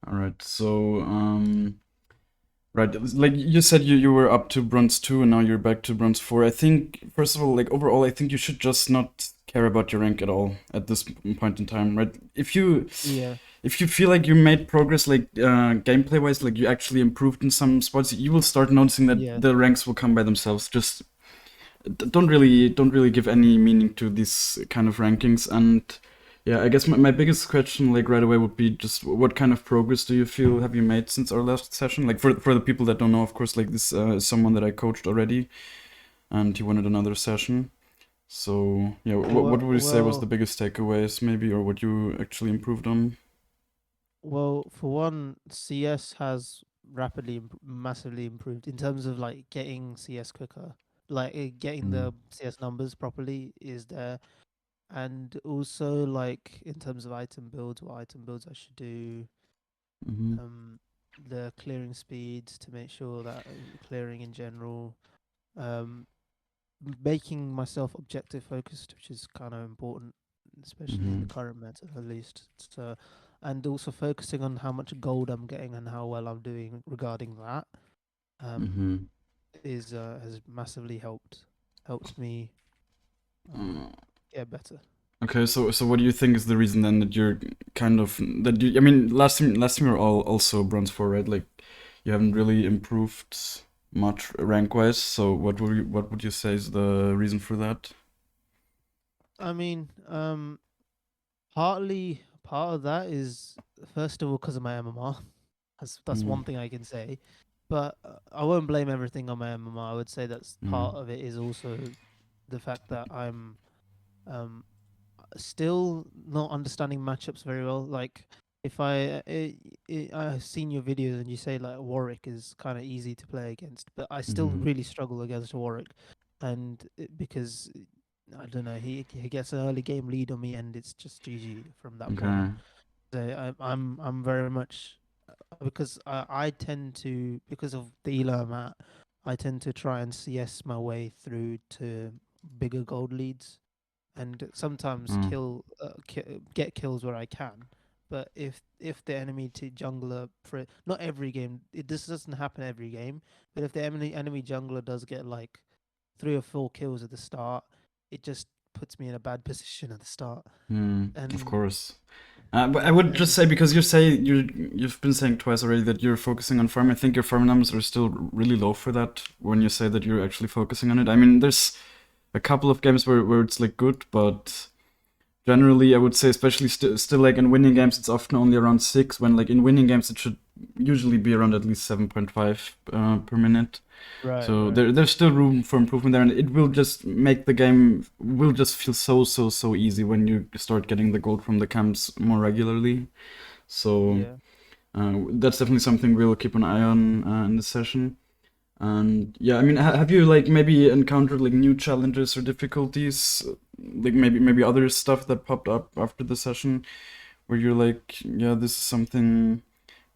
All right. So, right, like you said, you were up to bronze 2 and now you're back to bronze 4. I think, first of all, like overall, I think you should just not care about your rank at all at this point in time, right? Yeah, If you feel like you made progress, like gameplay wise, like you actually improved in some spots, you will start noticing that yeah. the ranks will come by themselves. Just don't really give any meaning to these kind of rankings. And yeah, I guess my biggest question like right away would be just what kind of progress do you feel have you made since our last session? Like for the people that don't know, of course, like this is someone that I coached already, and he wanted another session. So yeah, what Well, would you say was the well, biggest takeaways maybe, or what you actually improved on? well. For one, CS has massively improved in terms of like getting CS quicker, like getting Mm. the CS numbers properly is there, and also like in terms of item builds, what item builds I should do, Mm-hmm. um, the clearing speeds to make sure that clearing in general, um, making myself objective focused, which is kind of important, especially in Mm-hmm. the current meta at least. So, and also focusing on how much gold I'm getting and how well I'm doing regarding that, um, Mm-hmm. is has massively helped me um, get better. Okay, so what do you think is the reason then that you're kind of that you? I mean, last time you were all also bronze 4, right? Like you haven't really improved much rank wise. So what would you say is the reason for that? I mean, partly part of that is first of all because of my MMR. That's Mm, one thing I can say, but I won't blame everything on my MMR. I would say that's mm, part of it is also the fact that I'm um still not understanding matchups very well. Like if I've seen your videos and you say like Warwick is kind of easy to play against, but I still mm-hmm. really struggle against Warwick, and because I don't know, he gets an early game lead on me, and it's just GG from that point Okay. on. So I'm very much because I tend to because of the elo I'm at, I tend to try and CS my way through to bigger gold leads and sometimes Mm, get kills where I can. But if the enemy to jungler for not every game, this doesn't happen every game. But if the enemy jungler does get like 3 or 4 kills at the start, it just puts me in a bad position at the start. of And course. But I yeah, would just say because you've been saying twice already that you're focusing on farm. I think your farm numbers are still really low for that when you say that you're actually focusing on it. I mean, there's a couple of games where it's like good, but generally I would say especially still like in winning games it's often only around 6 when like in winning games it should usually be around at least 7.5 per minute. right, So right. there's still room for improvement there, and it will just make the game will just feel so easy when you start getting the gold from the camps more regularly. So Yeah. that's definitely something we'll keep an eye on in this session. And yeah, I mean, have you like maybe encountered like new challenges or difficulties, like maybe other stuff that popped up after the session where you're like, yeah, this is something.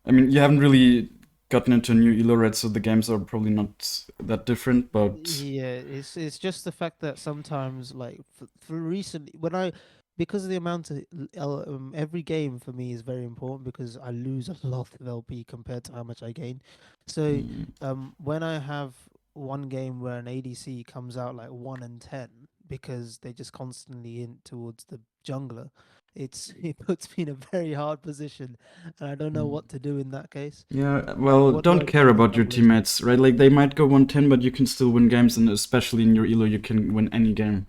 I mean, you haven't really gotten into a new elo, right? So the games are probably not that different, but Yeah, it's just the fact that sometimes like for recently when I because of the amount of every game for me is very important because I lose a lot of LP compared to how much I gain. So mm, when I have one game where an ADC comes out like 1 and 10 because they just constantly in towards the jungler, it puts me in a very hard position and I don't know mm. what to do in that case. Yeah, well, What do I don't do care with about your junglers? teammates, right? Like they might go 110, but you can still win games, and especially in your elo, you can win any game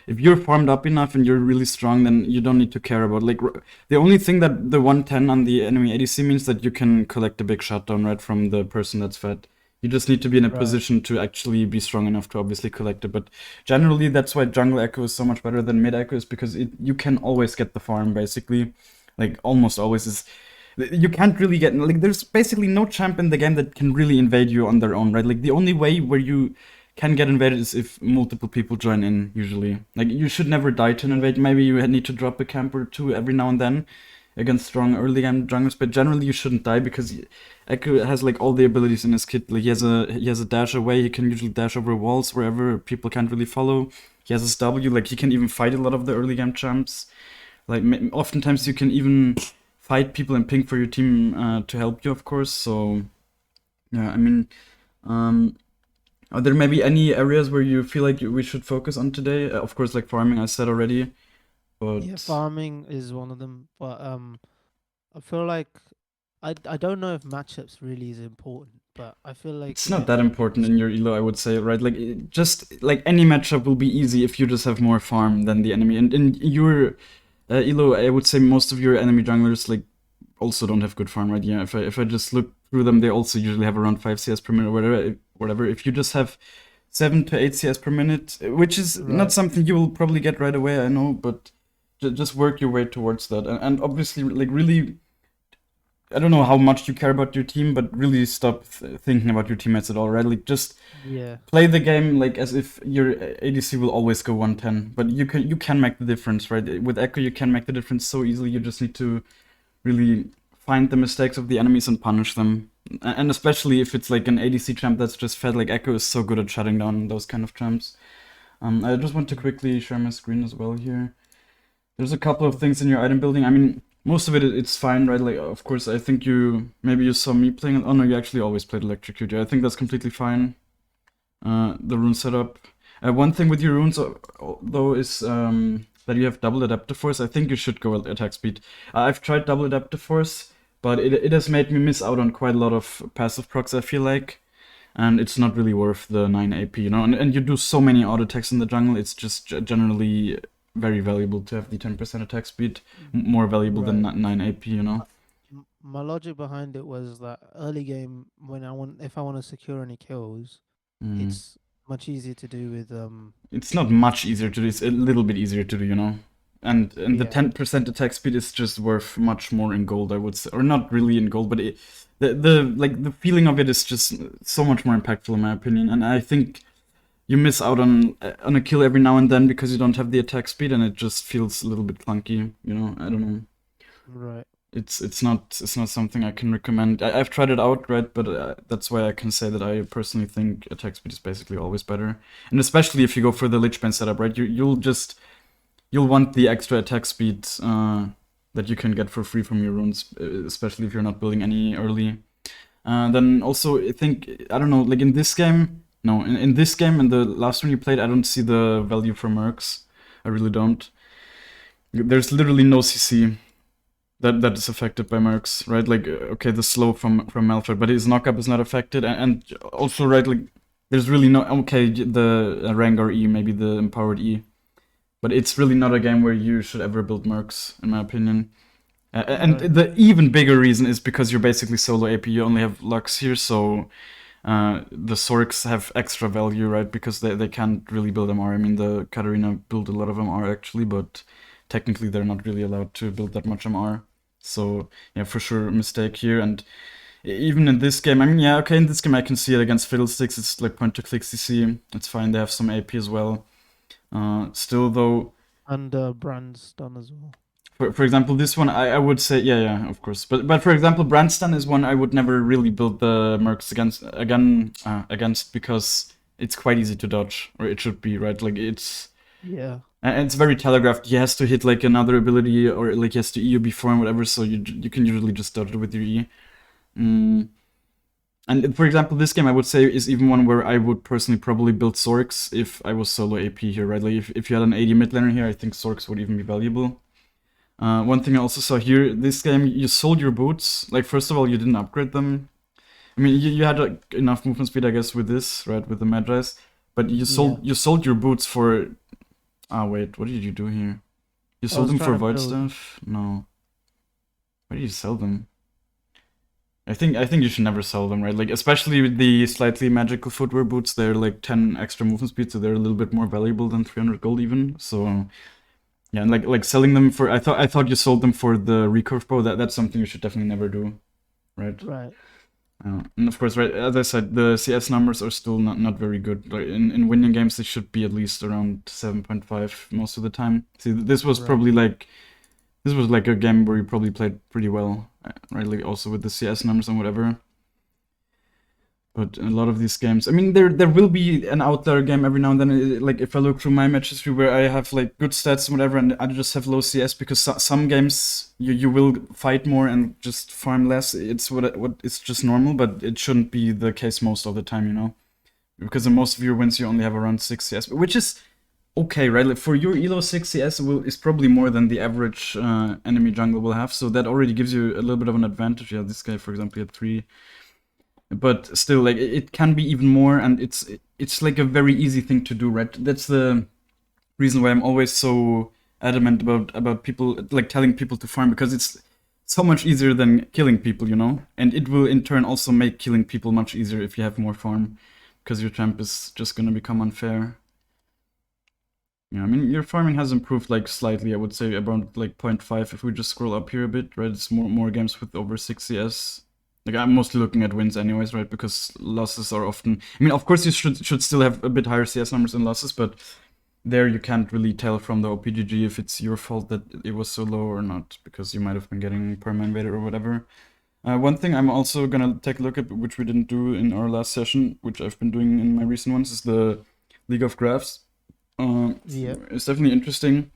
if you're farmed up enough and you're really strong, then you don't need to care about like the only thing that the 110 on the enemy ADC means that you can collect a big shutdown right from the person that's fed. You just need to be in a Right. position to actually be strong enough to obviously collect it. But generally, that's why jungle echo is so much better than mid echo is because you can always get the farm basically, like almost always is. You can't really get like there's basically no champ in the game that can really invade you on their own, right? Like the only way where you can get invaded is if multiple people join in usually. Like you should never die to an Yeah. invade. Maybe you need to drop a camp or two every now and then against strong early game junglers, but generally you shouldn't die because Ekko has like all the abilities in his kit. Like he has a dash away. He can usually dash over walls wherever people can't really follow. He has his W. Like he can even fight a lot of the early game champs. Like oftentimes you Mm. can even fight people and ping for your team to help you, of course. So yeah, I mean, are there maybe any areas where you feel like we should focus on today? Of course, like farming, I said already, Yeah, but farming is one of them, but I feel like I don't know if matchups really is important, but I feel like it's not that important in your elo, I would say, right? Like just like any matchup will be easy if you just have more farm than the enemy. And in your elo, I would say most of your enemy junglers like also don't have good farm, right? Yeah, if I just look through them, they also usually have around 5 CS per minute or whatever. If you just have 7 to 8 CS per minute, which is not right. something you will probably get right away, I know, but just work your way towards that. And obviously, like really, I don't know how much you care about your team, but really stop thinking about your teammates at all, right? Like just Yeah, play the game like as if your ADC will always go 110, but you can make the difference, right? With Ekko, you can make the difference so easily. You just need to really find the mistakes of the enemies and punish them. And especially if it's like an ADC champ that's just fed, like Ekko is so good at shutting down those kind of champs. I just want to quickly share my screen as well here. There's a couple of sure. things in your item building. I mean, most of it's fine, right? Like, of course, I think maybe you saw me playing. Oh no, you actually always played Electrocute. Yeah, I think that's completely fine. The rune setup. One thing with your runes, though, is that you have double adaptive force. I think you should go attack speed. I've tried double adaptive force, but it has made me miss out on quite a lot of passive procs, I feel like. And it's not really worth the 9 AP, you know? And you do so many auto attacks in the jungle, it's just generally very valuable to have the 10% attack speed. More valuable than Right. 9 AP, you know? My logic behind it was that early game when if I want to secure any kills, Mm. it's much easier to do with It's not much easier to do, it's a little bit easier to do, you know? And the yeah, 10% attack speed is just worth much more in gold, I would say. Or not really in gold, but the feeling of it is just so much more impactful in my opinion. And I think you miss out on a kill every now and then because you don't have the attack speed, and it just feels a little bit clunky. You know, I don't know. right. It's not something I can recommend. I've tried it out, right? But that's why I can say that I personally think attack speed is basically always better, and especially if you go for the Lich Bane setup, right? You'll want the extra attack speed that you can get for free from your runes, especially if you're not building any early. Then also, I think, I don't know, like in this game, no, in this game, in the last one you played, I don't see the value for mercs. I really don't. There's literally no CC that is affected by mercs, right? Like, okay, the slow from Malphite, but his knockup is not affected. And also, right, like, there's really no, okay, the Rengar E, maybe the empowered E. But it's really not a game where you should ever build mercs, in my opinion. And Right. the even bigger reason is because you're basically solo AP. You only have Lux here, so the Sorks have extra value, right? Because they can't really build MR. I mean, the Katarina built a lot of MR actually, but technically they're not really allowed to build that much MR. So yeah, for sure, mistake here. And even in this game, I mean, yeah, okay, in this game I can see it against Fiddlesticks. It's like point to click CC. It's fine. They have some AP as well. Still though. And Brand's done as well. For example, this one I would say yeah, of course. But for example, Brandstan is one I would never really build the mercs against because it's quite easy to dodge, or it should be, right? Like Yeah. and it's very telegraphed. He has to hit like another ability, or like he has to E you before and whatever, so you can usually just dodge it with your E. Mm. And for example, this game I would say is even one where I would personally probably build Sorks if I was solo AP here, right? Like if you had an 80 mid laner here, I think Sorks would even be valuable. One thing I also saw here, this game, you sold your boots. Like, first of all, you didn't upgrade them. I mean, you had enough movement speed, I guess, with this, right, with the Magi's. But you Yeah. sold your boots for. Ah, wait, what did you do here? You I sold was them trying for to void build. stuff? No. Why did you sell them? I think you should never sell them, right? Like, especially with the slightly magical footwear boots, they're like 10 extra movement speed, so they're a little bit more valuable than 300 gold even. So yeah, and like selling them for, I thought you sold them for the recurve bow. That's something you should definitely never do, right? Right. And of course, right, as I said, the CS numbers are still not very good. Like in winning games, they should be at least around 7.5 most of the time. See, this was Right. probably like a game where you probably played pretty well, right? Like also with the CS numbers and whatever. But in a lot of these games, I mean, there will be an outlier game every now and then. Like if I look through my match history where I have like good stats and whatever, and I just have low CS because some games you will fight more and just farm less. It's what it's just normal, but it shouldn't be the case most of the time, you know. Because in most of your wins you only have around 6 CS, which is okay, right? Like for your elo 6 CS is probably more than the average enemy jungle will have, so that already gives you a little bit of an advantage. Yeah, this guy, for example, had 3. But still, like it can be even more, and it's like a very easy thing to do, right? That's the reason why I'm always so adamant about people, like telling people to farm, because it's so much easier than killing people, you know. And it will in turn also make killing people much easier if you have more farm, because your champ is just gonna become unfair. Yeah, I mean your farming has improved like slightly. I would say about like 0.5 if we just scroll up here a bit, right? It's more games with over 6 CS. Like I'm mostly looking at wins anyways, right? Because losses are often. I mean, of course, you should still have a bit higher CS numbers than losses, but there you can't really tell from the OPGG if it's your fault that it was so low or not, because you might have been getting perma invaded or whatever. One thing I'm also gonna take a look at, which we didn't do in our last session, which I've been doing in my recent ones, is the League of Graphs. Yeah. It's definitely interesting.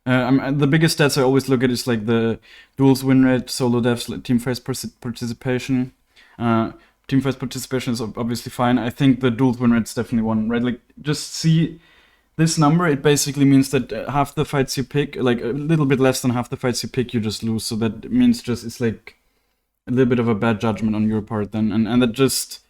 The biggest stats I always look at is like the duels win rate, solo devs, team phase participation. Team phase participation is obviously fine. I think the duels win rate is definitely one, right? Like just see this number. It basically means that half the fights you pick, like a little bit less than half the fights you pick, you just lose. So that means just it's like a little bit of a bad judgment on your part then, and that just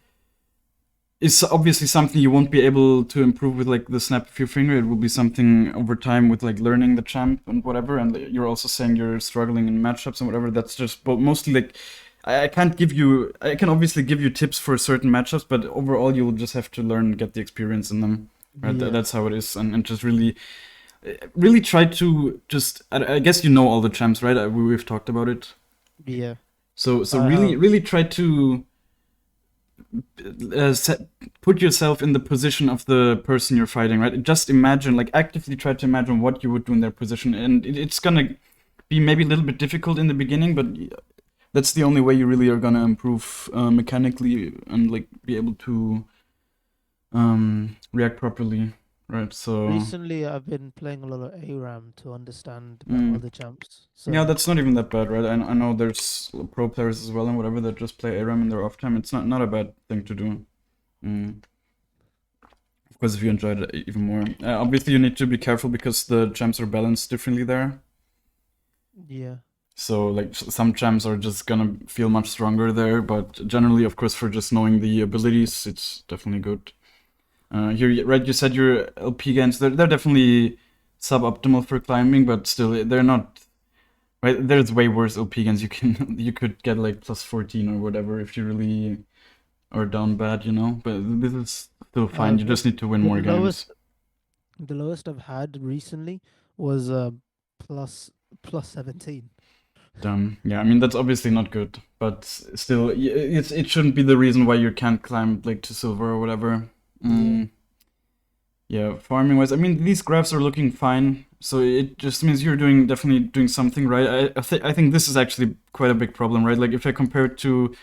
is obviously something you won't be able to improve with like the snap of your finger. It will be something over time with like learning the champ and whatever. And you're also saying you're struggling in matchups and whatever. That's just, but mostly like I can't give you. I can obviously give you tips for certain matchups, but overall you'll just have to learn and get the experience in them. Right, Yeah. that's how it is, and just really try to just. I guess you know all the champs, right? We've talked about it. Yeah. So I really have. really try to put yourself in the position of the person you're fighting, right? Just imagine, like actively try to imagine what you would do in their position, and it's gonna be maybe a little bit difficult in the beginning, but that's the only way you really are gonna improve mechanically and like be able to react properly, right? So Recently, I've been playing a lot of ARAM to understand mm, other champs. yeah, So that's not even that bad, right? I know there's pro players as well and whatever that just play ARAM in their off time. It's not a bad thing to do. Mm. Of course, if you enjoyed it even more. Obviously, you need to be careful because the champs are balanced differently there. yeah. So, like, some champs are just gonna feel much stronger there, but generally, of course, for just knowing the abilities, it's definitely good. Here, right, you said your LP gains, they're definitely suboptimal for climbing, but still, they're not. Right, there's way worse LP gains. You could get like plus 14 or whatever if you really are down bad, you know. But this is still fine. You The just need to win the more games. lowest I've had recently was plus plus 17. Yeah, I mean that's obviously not good, but still, it shouldn't be the reason why you can't climb like to silver or whatever. Yeah. Mm, yeah, farming wise, I mean these graphs are looking fine, so it just means you're definitely doing something right. I think this is actually quite a big problem, right? Like if I compare it to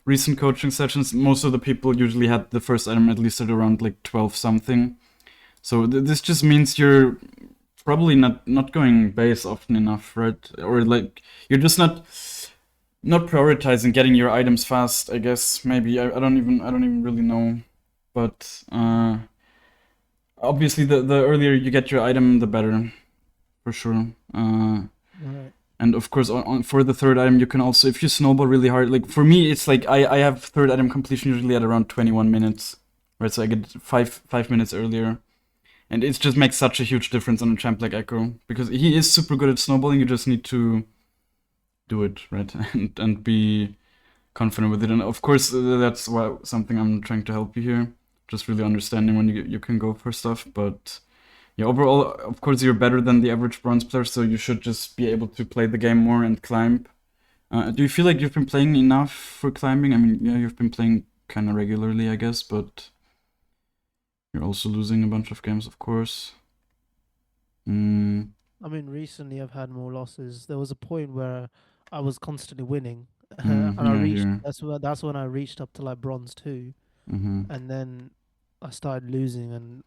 recent coaching sessions, most of the people usually had the first item at least at around like 12 something. So this just means you're probably not going base often enough, right? Or like you're just not prioritizing getting your items fast. I guess maybe I don't even really know, but obviously the earlier you get your item, the better for sure. Right. And of course, for the third item, you can also, if you snowball really hard, like for me, it's like I have third item completion usually at around 21 minutes, right? So I get 5 minutes earlier. And it just makes such a huge difference on a champ like Ekko, because he is super good at snowballing. You just need to do it, right? And be confident with it. And of course, that's something I'm trying to help you here. Just really understanding when you can go for stuff. But yeah, overall, of course, you're better than the average bronze player, so you should just be able to play the game more and climb. Do you feel like you've been playing enough for climbing? I mean, yeah, you've been playing kind of regularly, I guess, but you're also losing a bunch of games, of course. Mm. I mean, recently I've had more losses. There was a point where I was constantly winning, and I Yeah, reached. here. That's when I reached up to like bronze 2. Mm-hmm. and then I started losing, and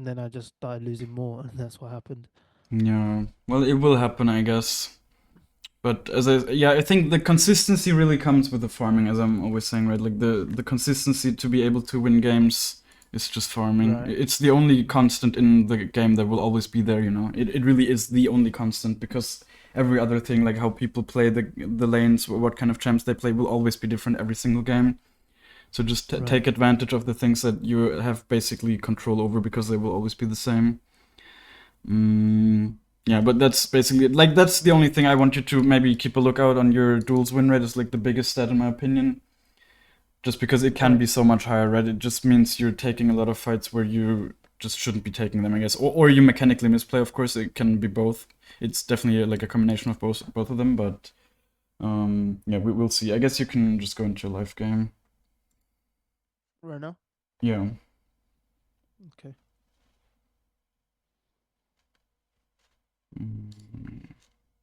then I just started losing more, and that's what happened. Yeah. Well, it will happen, I guess. But yeah, I think the consistency really comes with the farming, as I'm always saying, right? Like the consistency to be able to win games is just farming. Right. It's the only constant in the game that will always be there, you know? It really is the only constant because every other thing, like how people play the lanes, what kind of champs they play, will always be different every single game. So just take Right. advantage of the things that you have basically control over because they will always be the same. Mm, yeah, but that's basically like that's the only thing I want you to maybe keep a lookout on. Your duels win rate is like the biggest stat in my opinion. Just because it can Right. be so much higher, right? It just means you're taking a lot of fights where you just shouldn't be taking them, I guess. Or you mechanically misplay, of course. It can be both. It's definitely like a combination of both of them, but yeah, we'll see. I guess you can just go into a live game. Right now. Yeah. Okay.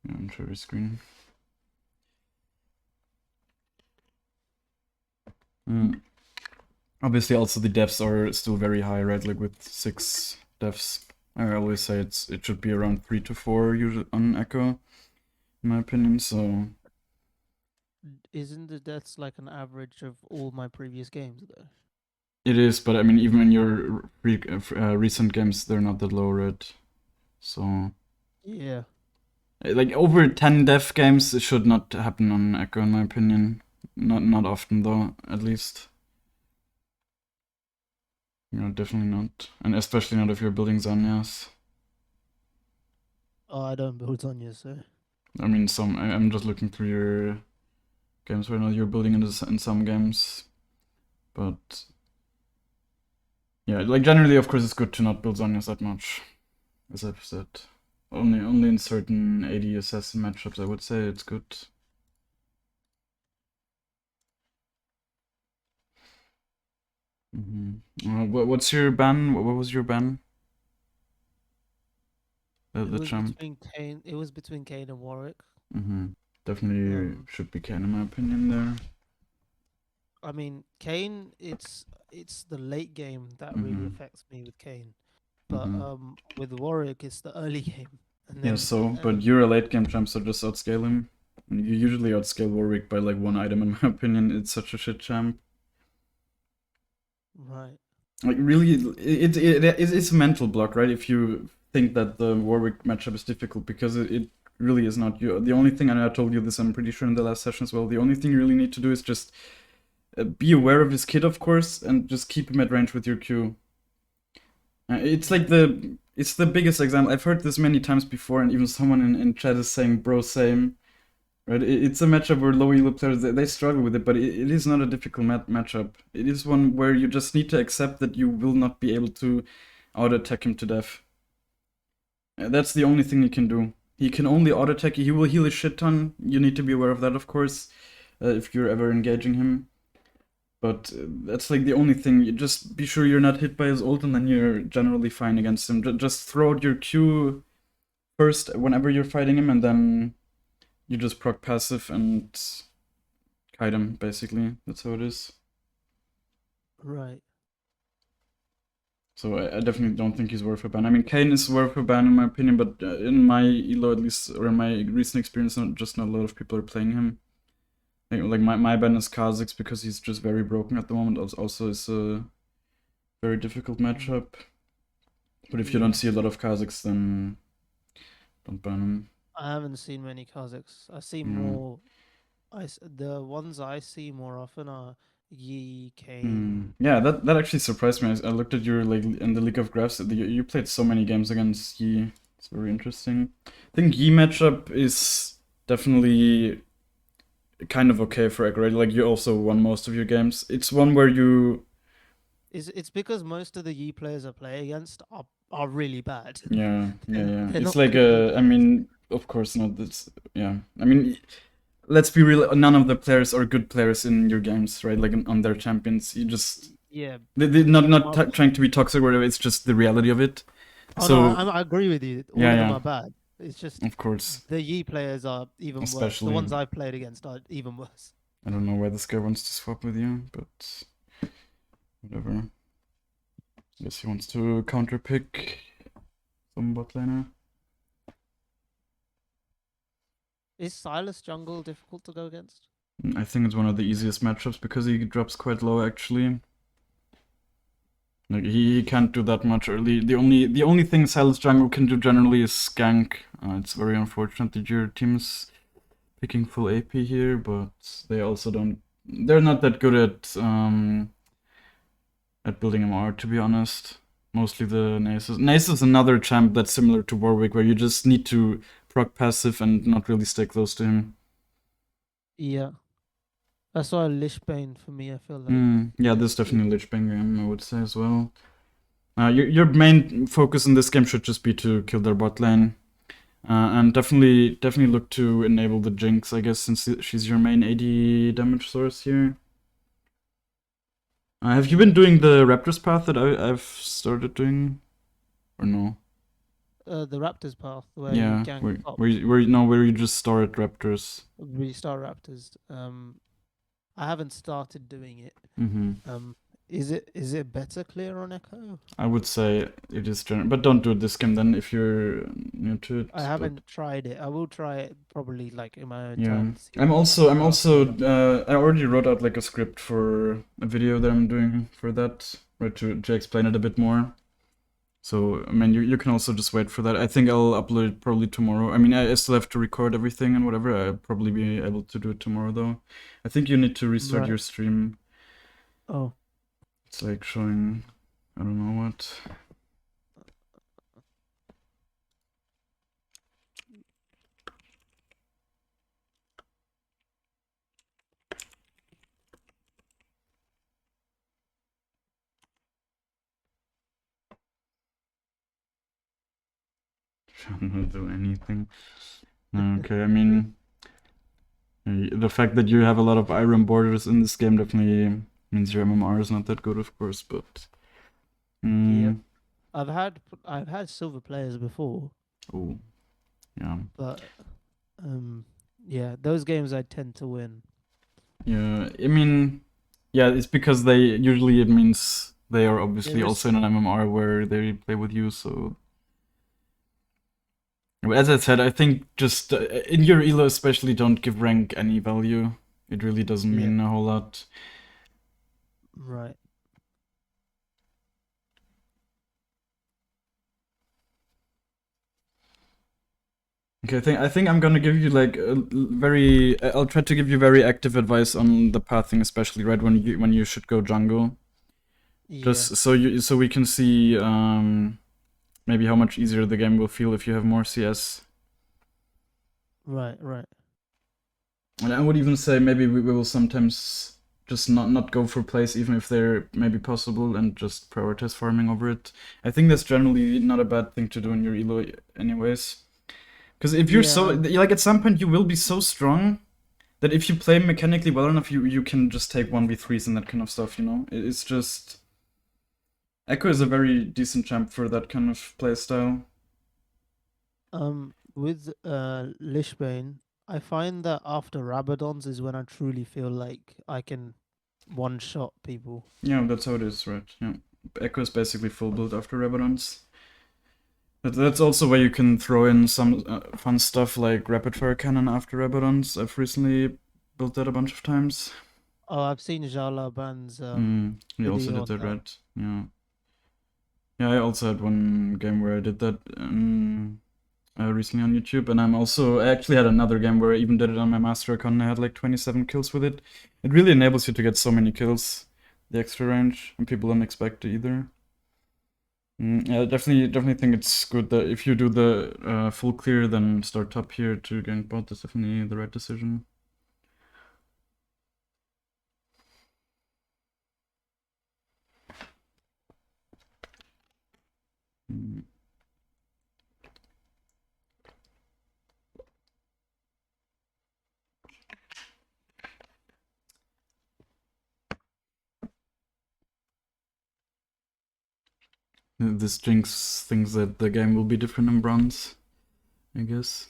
Yeah, I'm share screen. Obviously, also the deaths are still very high, right? Like with 6 deaths, I always say it should be around 3 to 4 usually on Ekko, in my opinion. So Isn't the deaths like an average of all my previous games though? it is, but I mean, even in your recent games, they're not that low, right? So Yeah. like over 10 death games, it should not happen on Ekko, in my opinion. Not often though, at least. You know, definitely not, and especially not if you're building Zanyas. Oh, I don't build Sonya, so I mean, I'm just looking through your games right now. You're building in some games, but yeah, like generally, of course, it's good to not build Zonyas that much, as I've said. Only in certain AD assassin matchups, I would say it's good. What's your ban? What was your ban? it The was champ. between Kane. It was between Kane and Warwick. Definitely Um, should be Kane in my opinion there. I mean, Kane. It's the late game that really Mm-hmm. affects me with Kane, but Mm-hmm. with Warwick, it's the early game, Yeah, so, but you're a late game champ, so just outscale him. And you usually outscale Warwick by like 1 item, in my opinion. It's such a shit champ. right. Like really, it's a mental block, right? If you think that the Warwick matchup is difficult, because it really is not. You, the only thing, and I told you this, I'm pretty sure in the last session as well. The only thing you really need to do is just be aware of his kit, of course, and just keep him at range with your Q. It's like it's the biggest example. I've heard this many times before, and even someone in chat is saying, "Bro, same." Right? It's a matchup where low elo players they struggle with it, but it is not a difficult matchup. It is one where you just need to accept that you will not be able to auto attack him to death. That's the only thing you can do. He can only auto attack. He will heal a shit ton. You need to be aware of that, of course, if you're ever engaging him. But that's like the only thing. You just be sure you're not hit by his ult, and then you're generally fine against him. Just throw out your Q first whenever you're fighting him, and then you just proc passive and kite him, basically. That's how it is. Right. So I definitely don't think he's worth a ban. I mean, Kane is worth a ban in my opinion, but in my elo at least, or in my recent experience, not a lot of people are playing him. Like my ban is Kha'Zix because he's just very broken at the moment. Also, is a very difficult matchup. But if you don't Yeah. see a lot of Kha'Zix, then don't ban him. I haven't seen many Kazakhs. I see Yeah. more. The ones I see more often are Yi, Kane. Yeah, that actually surprised me. I looked at your like in the League of Graphs. You played so many games against Yi. It's very interesting. I think Yi matchup is definitely kind of okay for Ekko, right? Like you also won most of your games. It's one where you, It's because most of the Yi players I play against are really bad. yeah. They're It's not like good Yi I players. mean, of course not. That's yeah. I mean, let's be real. None of the players are good players in your games, right? Like on their champions, you just Yeah, they're not most. trying to be toxic or whatever. It's just the reality of it. Oh no, So I agree with you. All of them yeah, are bad. It's just of course, the Yi players are even worse. The ones especially I've played against are even worse. I don't know why this guy wants to swap with you, but whatever. Guess he wants to counter pick some bot laner. Is Silas jungle difficult to go against? I think it's one of the easiest matchups because he drops quite low actually. Like he can't do that much early. The only thing Silas jungle can do generally is gank. It's very unfortunate that your team's picking full AP here, but they also don't. They're not that good at building MR, to be honest. Mostly the Nasus. Nasus is another champ that's similar to Warwick, where you just need to proc passive and not really stay close to him. Yeah. That's why Lishbane for me, I feel like. Yeah, this is definitely Lich Bang game, I would say as well. Your main focus in this game should just be to kill their bot lane. And definitely look to enable the Jinx, I guess, since she's your main AD damage source here. Have you been doing the Raptors path that I've started doing? Or no? The Raptors path where Yeah, you gank top, where you just start at Raptors. restart Raptors. I haven't started doing it. Mm-hmm. Is it better clear on Ekko? I would say it is general, but don't do it this game then if you're new to it. I haven't tried it. I will try it probably like in my own Yeah, time. to see I'm what also I I already wrote out like a script for a video that I'm doing for that, right, to explain it a bit more. So, I mean, you can also just wait for that. I think I'll upload it probably tomorrow. I mean, I still have to record everything and whatever. I'll probably be able to do it tomorrow, though. I think you need to restart Right. your stream. Oh, It's like showing, I don't know what. Trying to do anything. Okay, I mean, the fact that you have a lot of iron borders in this game definitely means your MMR is not that good, of course, but... yeah. I've had silver players before, Oh, yeah. but yeah, those games I tend to win. Yeah, I mean, yeah, it's because it means they are obviously also in an MMR where they play with you, so... But as I said, I think just in your elo especially, don't give rank any value. It really doesn't mean a whole lot. Right. Okay, I think I'm gonna give you like I'll try to give you very active advice on the pathing, especially right when you should go jungle. Yeah. Just so we can see maybe how much easier the game will feel if you have more CS. Right. And I would even say maybe we will sometimes just not go for plays even if they're maybe possible and just prioritize farming over it. I think that's generally not a bad thing to do in your elo anyways. Because if you're like at some point you will be so strong that if you play mechanically well enough, you can just take 1v3s and that kind of stuff, you know? It's just... Ekko is a very decent champ for that kind of playstyle. With Lishbane, I find that after Rabadons is when I truly feel like I can one-shot people. Yeah, that's how it is, right? Yeah. Ekko is basically full build after Rabadons. That's also where you can throw in some fun stuff like Rapid Fire Cannon after Rabadons. I've recently built that a bunch of times. Oh, I've seen Jala Ban's he also video did that, on right? Yeah. Yeah, I also had one game where I did that recently on YouTube, and I actually had another game where I even did it on my master account and I had like 27 kills with it. It really enables you to get so many kills, the extra range, and people don't expect it either. Yeah, definitely think it's good that if you do the full clear, then start top here to gank bot. That's definitely the right decision. This Jinx thinks that the game will be different in bronze, I guess.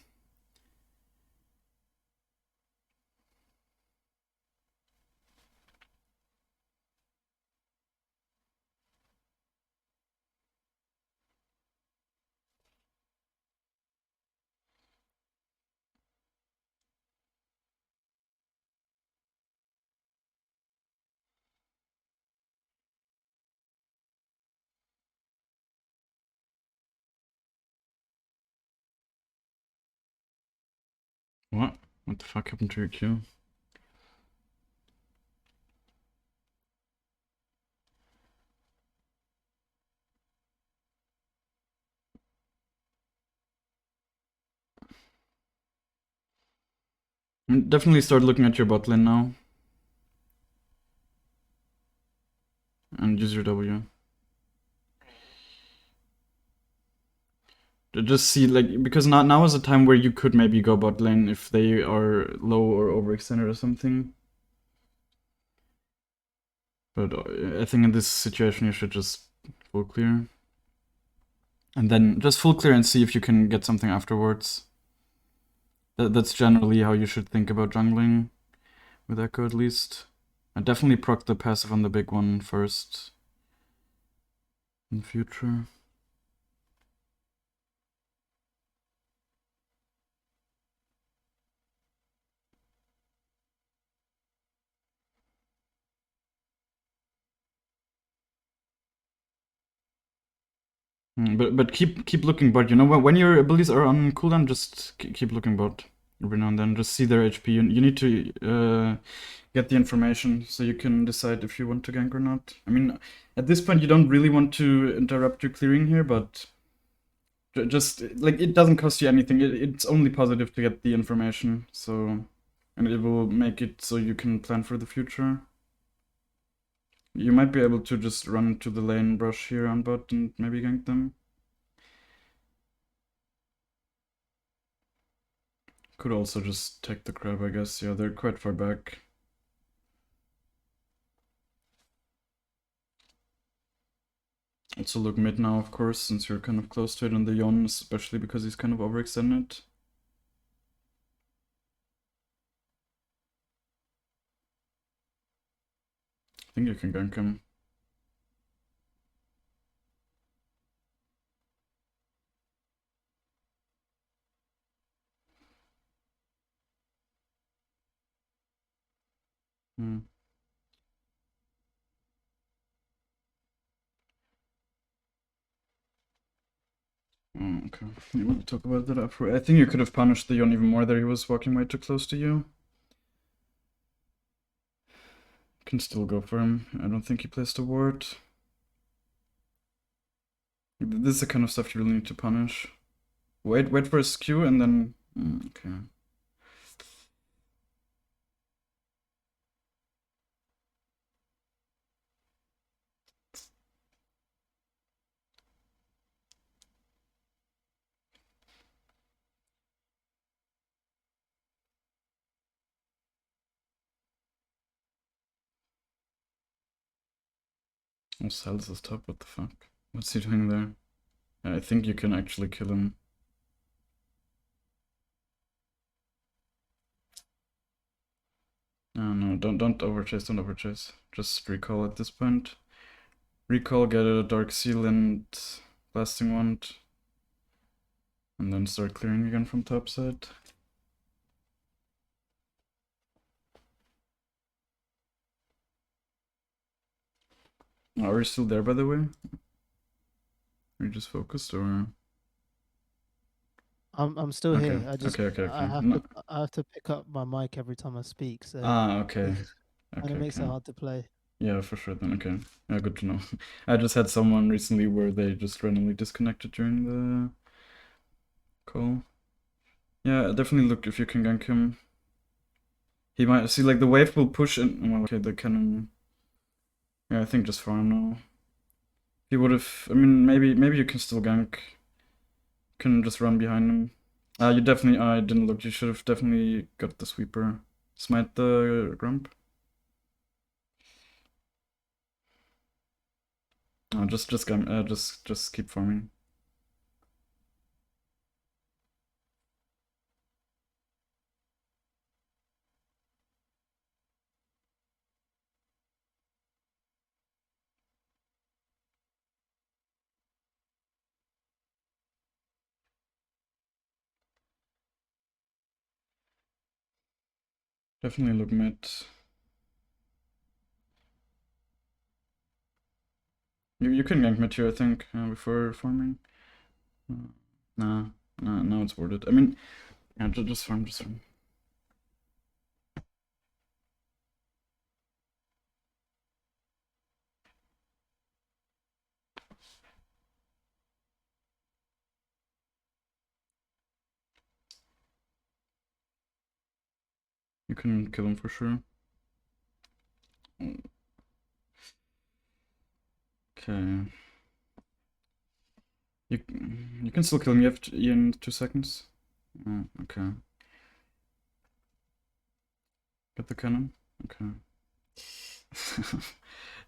What? What the fuck happened to your Q? Definitely start looking at your bot lane now. And use your W. Just see, like, because now is a time where you could maybe go bot lane if they are low or overextended or something. But I think in this situation you should just full clear. And then just full clear and see if you can get something afterwards. That's generally how you should think about jungling, with Ekko at least. I definitely proc the passive on the big one first in the future. But keep looking bot. You know, when your abilities are on cooldown, just keep looking bot every now and then. Just see their HP. You need to get the information so you can decide if you want to gank or not. I mean, at this point you don't really want to interrupt your clearing here, but just like it doesn't cost you anything. It's only positive to get the information. So, and it will make it so you can plan for the future. You might be able to just run to the lane, brush here on bot, and maybe gank them. Could also just take the crab, I guess. Yeah, they're quite far back. Also look mid now, of course, since you're kind of close to it, and the Yon, especially because he's kind of overextended. I think you can gank him. Hmm. Oh, okay. You want to talk about that after? I think you could have punished the Yon even more there. He was walking way too close to you. Can still go for him. I don't think he placed a ward. This is the kind of stuff you really need to punish. Wait for his Q and then... okay. Oh, Sal's is top, what the fuck? What's he doing there? I think you can actually kill him. Oh no, don't overchase, don't overchase. Just recall at this point. Recall, get a Dark Seal and Blasting Wand. And then start clearing again from top side. Oh, are you still there, by the way? Are you just focused, or...? I'm still Okay, here. I just okay. I have No. to I have to pick up my mic every time I speak, so Okay. and it makes it hard to play. Yeah, for sure then, okay. Yeah, good to know. I just had someone recently where they just randomly disconnected during the call. Yeah, definitely look if you can gank him. He might see, like, the wave will push in. Well, okay, the cannon. Yeah, I think just farm now. He would have. I mean, maybe you can still gank. Can just run behind him. You definitely. I didn't look. You should have definitely got the sweeper. Smite the grump. Just keep farming. Definitely look mid. You can gank mid here, I think, before farming. Nah, no, it's worth it. I mean, yeah, just farm, just farm. You can kill him for sure. Okay. You can still kill him. You have in 2 seconds. Okay. Get the cannon. Okay.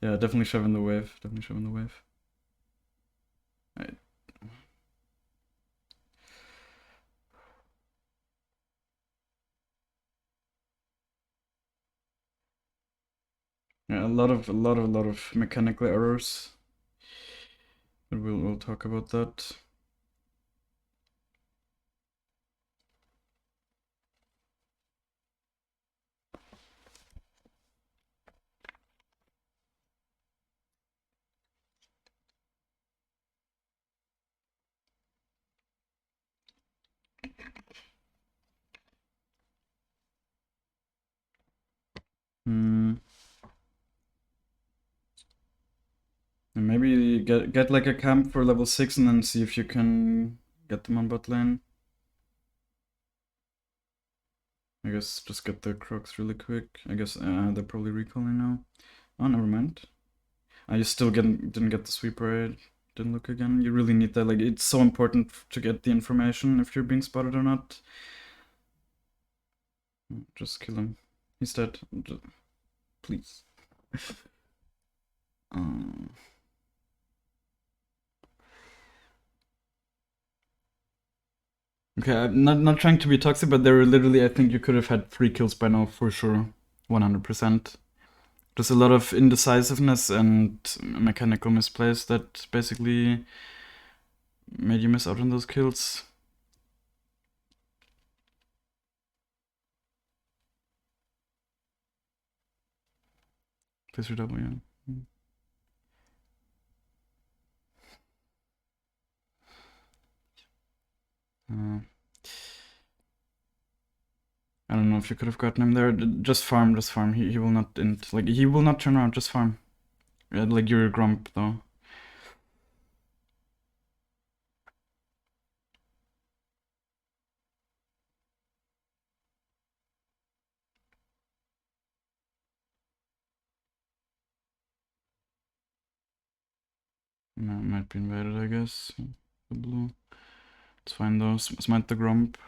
Yeah, definitely shove in the wave. Definitely shove in the wave. Right. Yeah, a lot of mechanical errors. But we'll talk about that. Hmm. And maybe get like a camp for level 6 and then see if you can get them on bot lane. I guess just get the Crocs really quick. I guess they're probably recalling now. Oh, never mind. You still didn't get the sweeper. I didn't look again. You really need that. Like, it's so important to get the information if you're being spotted or not. Just kill him. He's dead. Please. Okay, I'm not trying to be toxic, but there were literally, I think you could have had 3 kills by now for sure. 100%. Just a lot of indecisiveness and mechanical misplays that basically made you miss out on those kills. Please redouble, yeah. I don't know if you could have gotten him there. Just farm, just farm. He will not int. Like, he will not turn around, just farm. Yeah, like, you're a grump, though. No, might be invaded, I guess. The blue. It's fine, though. Smite the grump.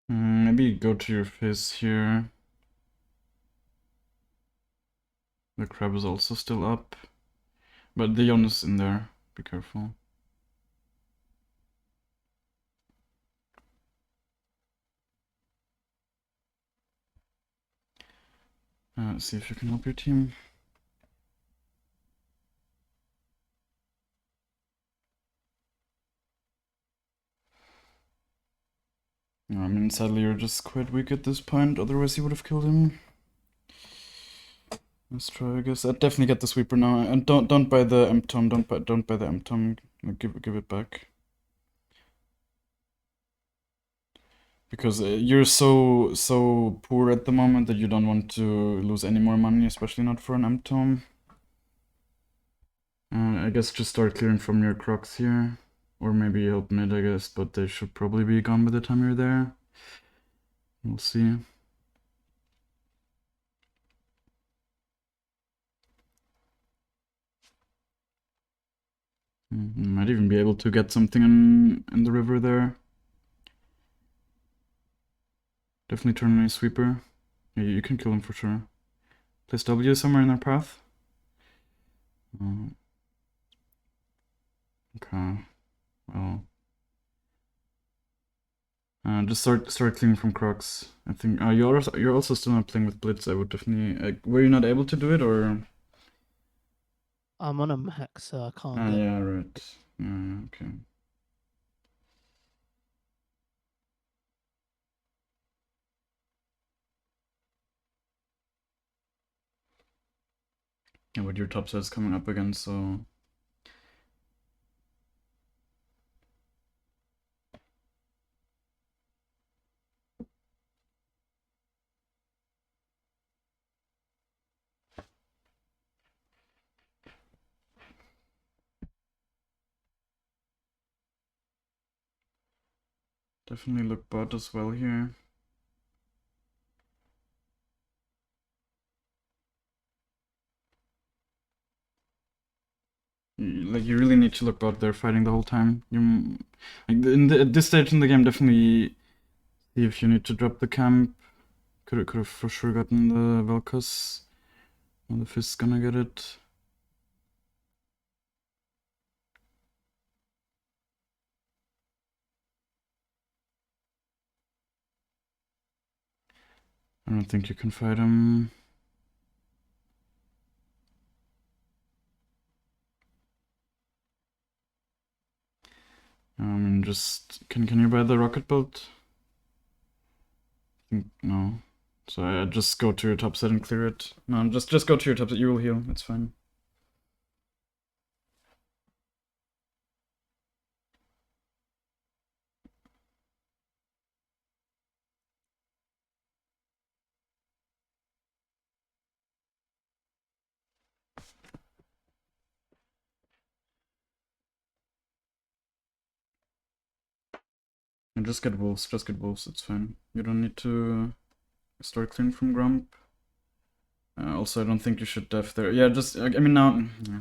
Maybe go to your face here. The crab is also still up. But the Yon is in there. Be careful. See if you can help your team. I mean, sadly, you're just quite weak at this point. Otherwise, you would have killed him. Let's try, I guess. I'd definitely get the sweeper now. And don't buy the M-Tom. Don't buy the M-Tom. Give it back. Because you're so poor at the moment that you don't want to lose any more money, especially not for an M-Tom. I guess just start clearing from your Crocs here. Or maybe help mid, I guess, but they should probably be gone by the time you're there. We'll see. Might even be able to get something in the river there. Definitely turn on a sweeper. Yeah, you can kill him for sure. Place W somewhere in their path. Okay. Well. Just start cleaning from Crocs. I think. You're also still not playing with Blitz. I would definitely. Were you not able to do it, or? I'm on a max, so I can't get. Yeah, right. Yeah, okay. and what your top set is coming up against, so definitely look bot as well here. Like, you really need to look bot there fighting the whole time. You, like, at this stage in the game, definitely see if you need to drop the camp. Could have for sure gotten the Vel'Koz. Well, the Fist's gonna get it. I don't think you can fight him. I mean, just can you buy the rocket boat? No. So I just go to your top set and clear it. No, just go to your top set. You will heal. It's fine. And just get wolves. Just get wolves. It's fine. You don't need to start clearing from Grump. Also, I don't think you should def there. Yeah, just I mean now. Yeah.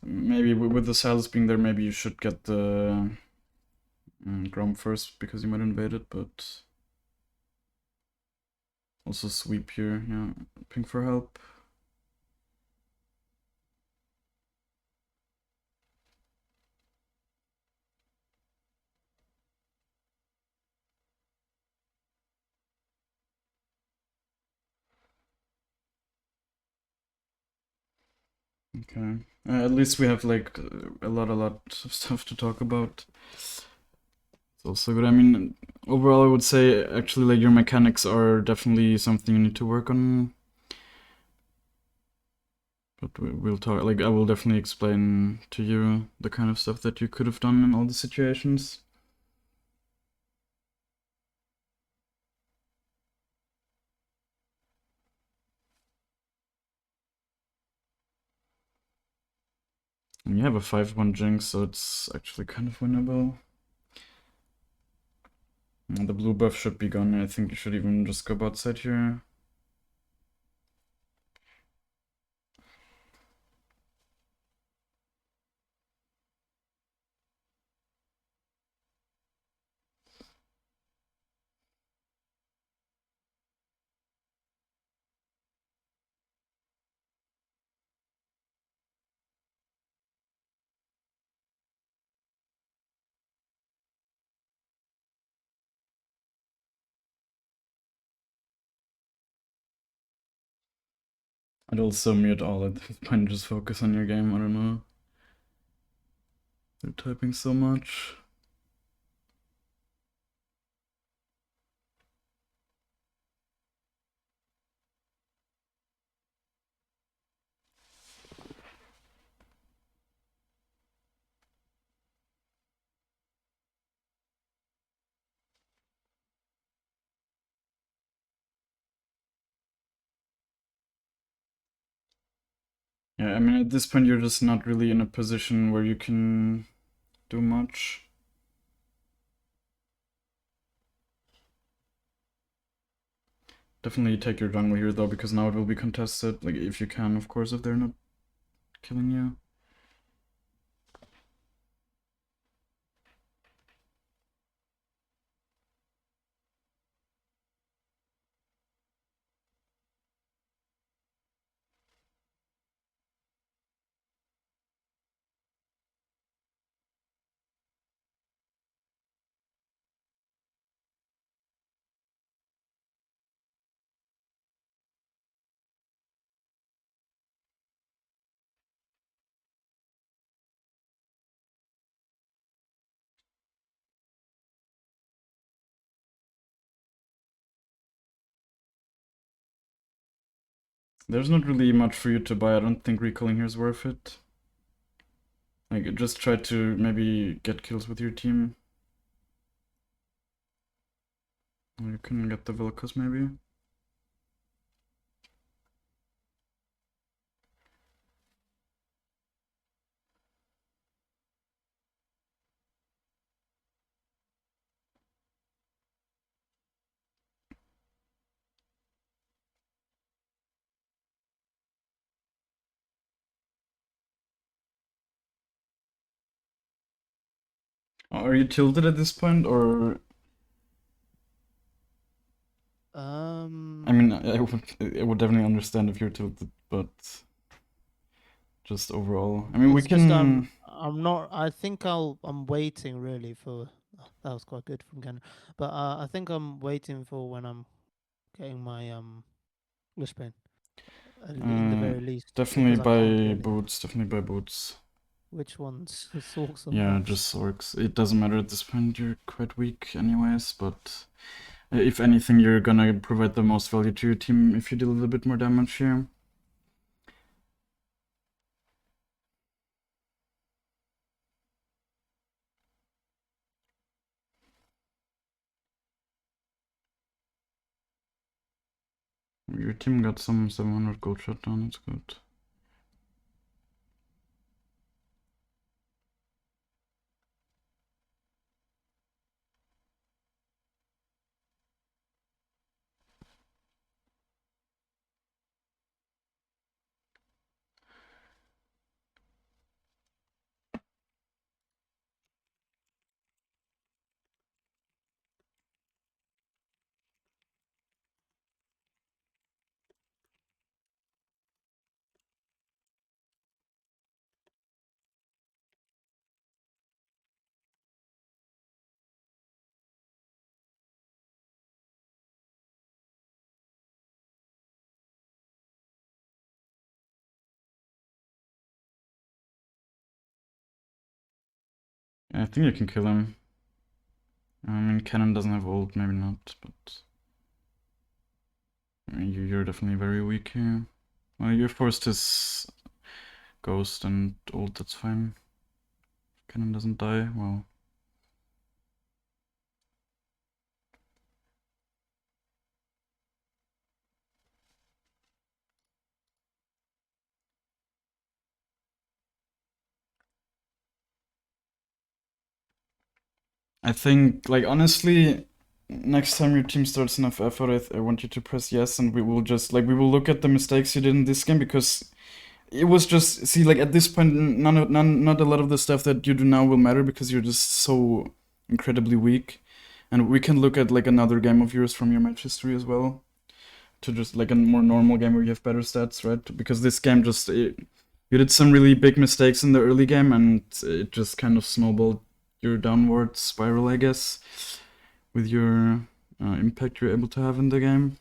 Maybe with the Salus being there, maybe you should get the Grump first because you might invade it, but also sweep here. Yeah, ping for help. Okay. At least we have like a lot of stuff to talk about. It's also good. I mean, overall, I would say actually like your mechanics are definitely something you need to work on. But we'll talk. Like, I will definitely explain to you the kind of stuff that you could have done in all the situations. And you have a 5-1 Jinx, so it's actually kind of winnable. And the blue buff should be gone. I think you should even just go bot side here. I'd also mute all at this point, just focus on your game. I don't know. They're typing so much. Yeah, I mean, at this point, you're just not really in a position where you can do much. Definitely take your jungle here, though, because now it will be contested. Like, if you can, of course, if they're not killing you. There's not really much for you to buy. I don't think recalling here is worth it. Like, just try to maybe get kills with your team. Or you can get the Vel'Koz maybe. Are you tilted at this point, or I mean, I would definitely understand if you're tilted, but just overall, I mean, we it's just can. I'm not. I think I'm waiting really for. That was quite good from Ken, but I think I'm waiting for when I'm getting my Lishbane in the very least Definitely because I can't do buy anything. boots. Definitely buy boots. Which ones? Sorks or Yeah, buffs? just orcs. It doesn't matter at this point. You're quite weak, anyways. But if anything, you're gonna provide the most value to your team if you deal a little bit more damage here. Your team got some 700 gold shut down. That's good. I think you can kill him. I mean, Cannon doesn't have ult, maybe not, but I mean, you're definitely very weak here. Well, you forced his ghost and ult, that's fine. Cannon doesn't die, well. I think, like, honestly, next time your team starts enough effort, I want you to press yes, and we will just, like, we will look at the mistakes you did in this game, because it was just, see, like, at this point, not a lot of the stuff that you do now will matter, because you're just so incredibly weak. And we can look at, like, another game of yours from your match history as well, to just, like, a more normal game where you have better stats, right? Because this game just, you did some really big mistakes in the early game, and it just kind of snowballed your downward spiral, I guess, with your impact you're able to have in the game.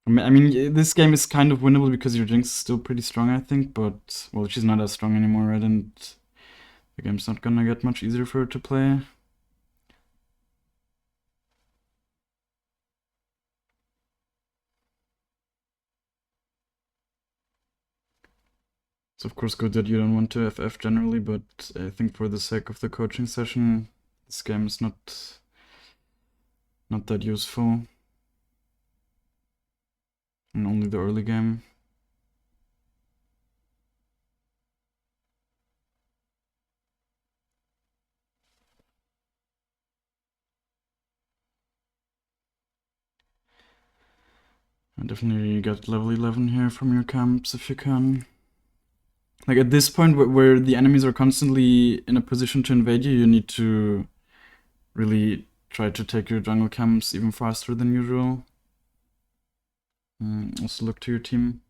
I mean, this game is kind of winnable because your Jinx is still pretty strong, I think, but, well, she's not as strong anymore, right? And the game's not gonna get much easier for her to play. It's of course good that you don't want to FF generally, but I think for the sake of the coaching session, this game is not that useful. And only the early game. I definitely get level 11 here from your camps if you can. Like at this point where the enemies are constantly in a position to invade you, you need to really try to take your jungle camps even faster than usual. Also look to your team.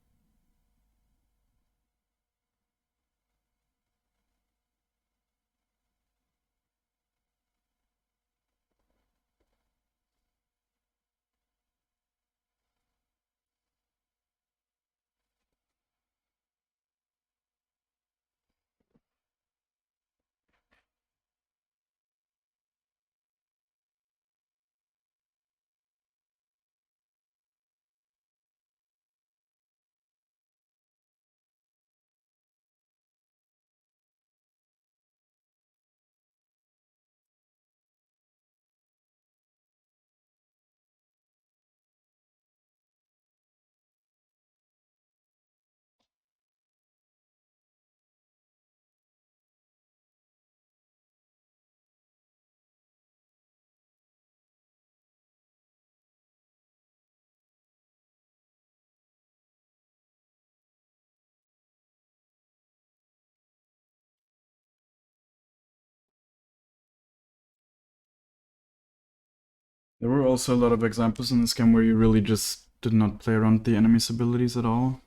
There were also a lot of examples in this game where you really just did not play around the enemy's abilities at all.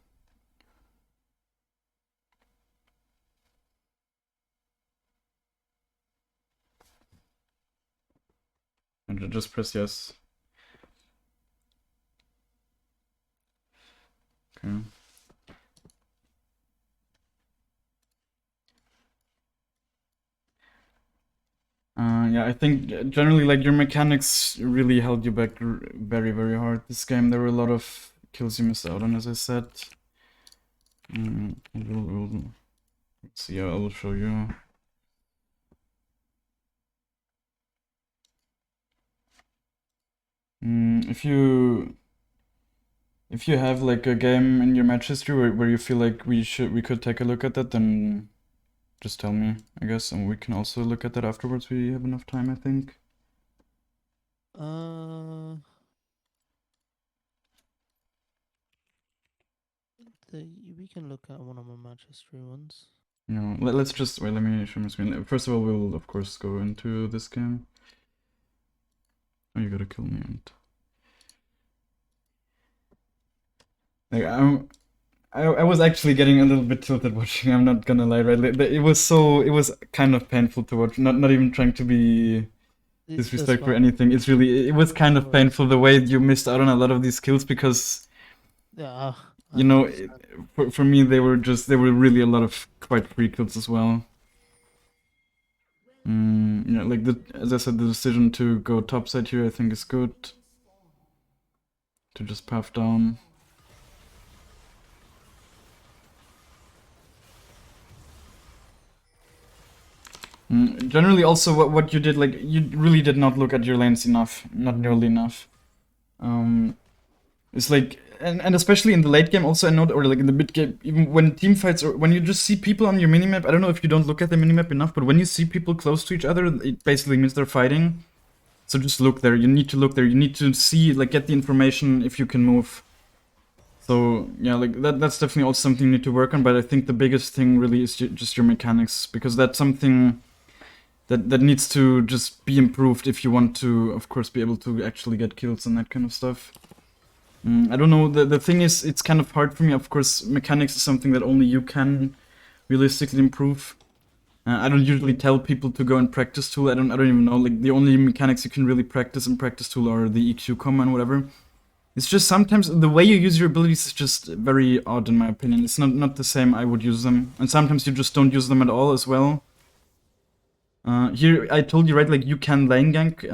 And just press yes. Okay. Yeah, I think generally like your mechanics really held you back very, very hard this game. There were a lot of kills you missed out on, as I said. Let's see, I will show you. If you have like a game in your match history where you feel like we could take a look at that, then just tell me, I guess, and we can also look at that afterwards. We have enough time, I think. We can look at one of my match history ones. No, let's just wait. Let me show my screen. First of all, we'll of course go into this game. Oh, you gotta kill me. And like I was actually getting a little bit tilted watching. I'm not gonna lie, right? Like, it was kind of painful to watch. Not even trying to be disrespectful or anything. It was kind of painful the way you missed out on a lot of these kills because yeah, you know, for me they were really a lot of quite free kills as well. Yeah, like as I said, the decision to go topside here I think is good. To just path down. Generally, also what you did, like you really did not look at your lanes enough, not nearly enough. It's like, and especially in the late game, also I know, or like in the mid game, even when team fights or when you just see people on your minimap. I don't know if you don't look at the minimap enough, but when you see people close to each other, it basically means they're fighting. So just look there. You need to look there. You need to see, like, get the information if you can move. So yeah, like that's definitely also something you need to work on. But I think the biggest thing really is just your mechanics, because that's something that needs to just be improved if you want to, of course, be able to actually get kills and that kind of stuff. I don't know. The thing is, it's kind of hard for me. Of course, mechanics is something that only you can realistically improve. I don't usually tell people to go and practice tool. I don't even know. Like the only mechanics you can really practice in practice tool are the EQ combo and whatever. It's just sometimes the way you use your abilities is just very odd in my opinion. It's not the same I would use them, and sometimes you just don't use them at all as well. Here I told you, right, like you can lane gank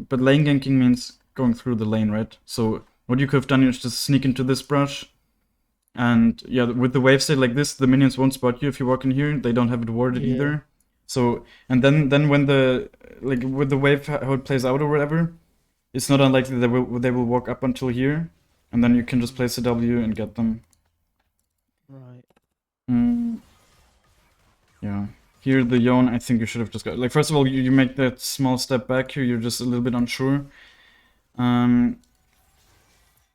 but lane ganking means going through the lane, right? So what you could have done is just sneak into this brush, and yeah, with the wave state like this, the minions won't spot you if you walk in here. They don't have it warded either. So, and then when like with the wave how it plays out or whatever, it's not unlikely they will walk up until here, and then you can just place a W and get them. Right. Yeah. Here, the Yone, I think you should have just got... Like, first of all, you make that small step back here, you're just a little bit unsure. That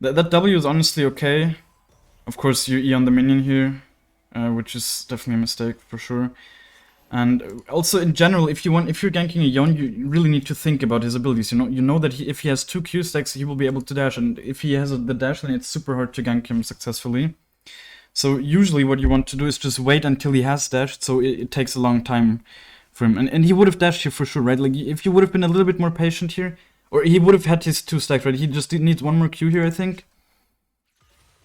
W is honestly okay. Of course, you E on the minion here, which is definitely a mistake, for sure. And also, in general, if you're ganking a Yone, you really need to think about his abilities. You know that if he has 2 Q stacks, he will be able to dash, and if he has the dash lane, it's super hard to gank him successfully. So usually what you want to do is just wait until he has dashed, so it takes a long time for him. And he would have dashed here for sure, right? Like, if you would have been a little bit more patient here, or he would have had his 2 stacks, right? He just needs 1 more Q here, I think.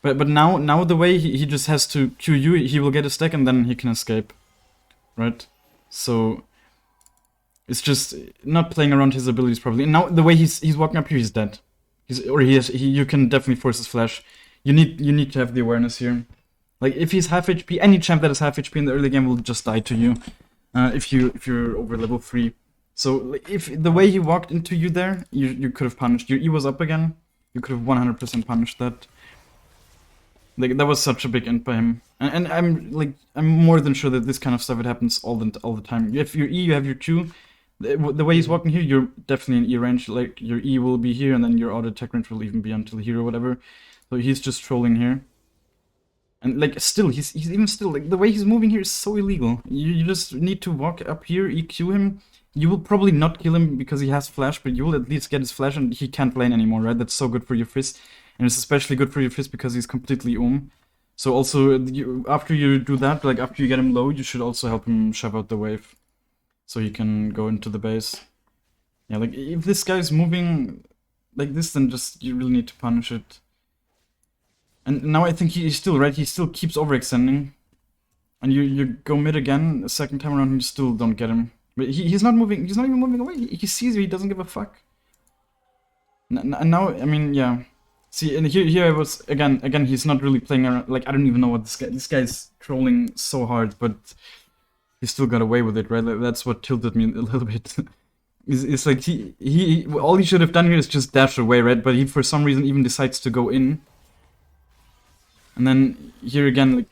But now the way he just has to Q you, he will get a stack and then he can escape, right? So it's just not playing around his abilities properly. And now the way he's walking up here, he's dead. You can definitely force his flash. You need to have the awareness here. Like, if he's half HP, any champ that is half HP in the early game will just die to you, if you're over level 3. So if the way he walked into you there, you could have punished. Your E was up again. You could have 100% punished that. Like, that was such a big end by him. And I'm more than sure that this kind of stuff, it happens all the time. You have your E, you have your Q. The way he's walking here, you're definitely in E range. Like, your E will be here, and then your auto attack range will even be until here or whatever. So he's just trolling here. And like, still, he's even still, like, the way he's moving here is so illegal. You just need to walk up here, EQ him, you will probably not kill him because he has flash, but you will at least get his flash and he can't lane anymore, right? That's so good for your Fizz. And it's especially good for your Fizz because he's completely So also, after you do that, like after you get him low, you should also help him shove out the wave. So he can go into the base. Yeah, like if this guy's moving like this, then just you really need to punish it. And now I think he's still right, he still keeps overextending. And you go mid again, a second time around, and you still don't get him. But he's not moving, he's not even moving away. He sees you, he doesn't give a fuck. And now, I mean, yeah. See, and here I was, again, he's not really playing around, like, I don't even know what this guy's trolling so hard, but he still got away with it, right? Like, that's what tilted me a little bit. It's like, all he should have done here is just dash away, right? But he, for some reason, even decides to go in. And then, here again, like,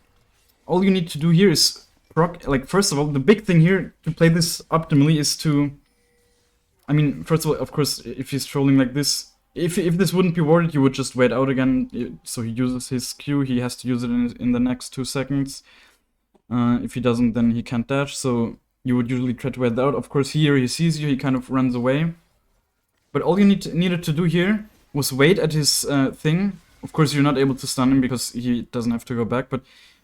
all you need to do here is proc, like, first of all, the big thing here to play this optimally is to, I mean, first of all, of course, if he's trolling like this, if this wouldn't be warded, you would just wait out again. So he uses his Q, he has to use it in the next 2 seconds. If he doesn't, then he can't dash, so you would usually try to wait out. Of course, here he sees you, he kind of runs away. But all you needed to do here was wait at his thing. Of course, you're not able to stun him because he doesn't have to go back, but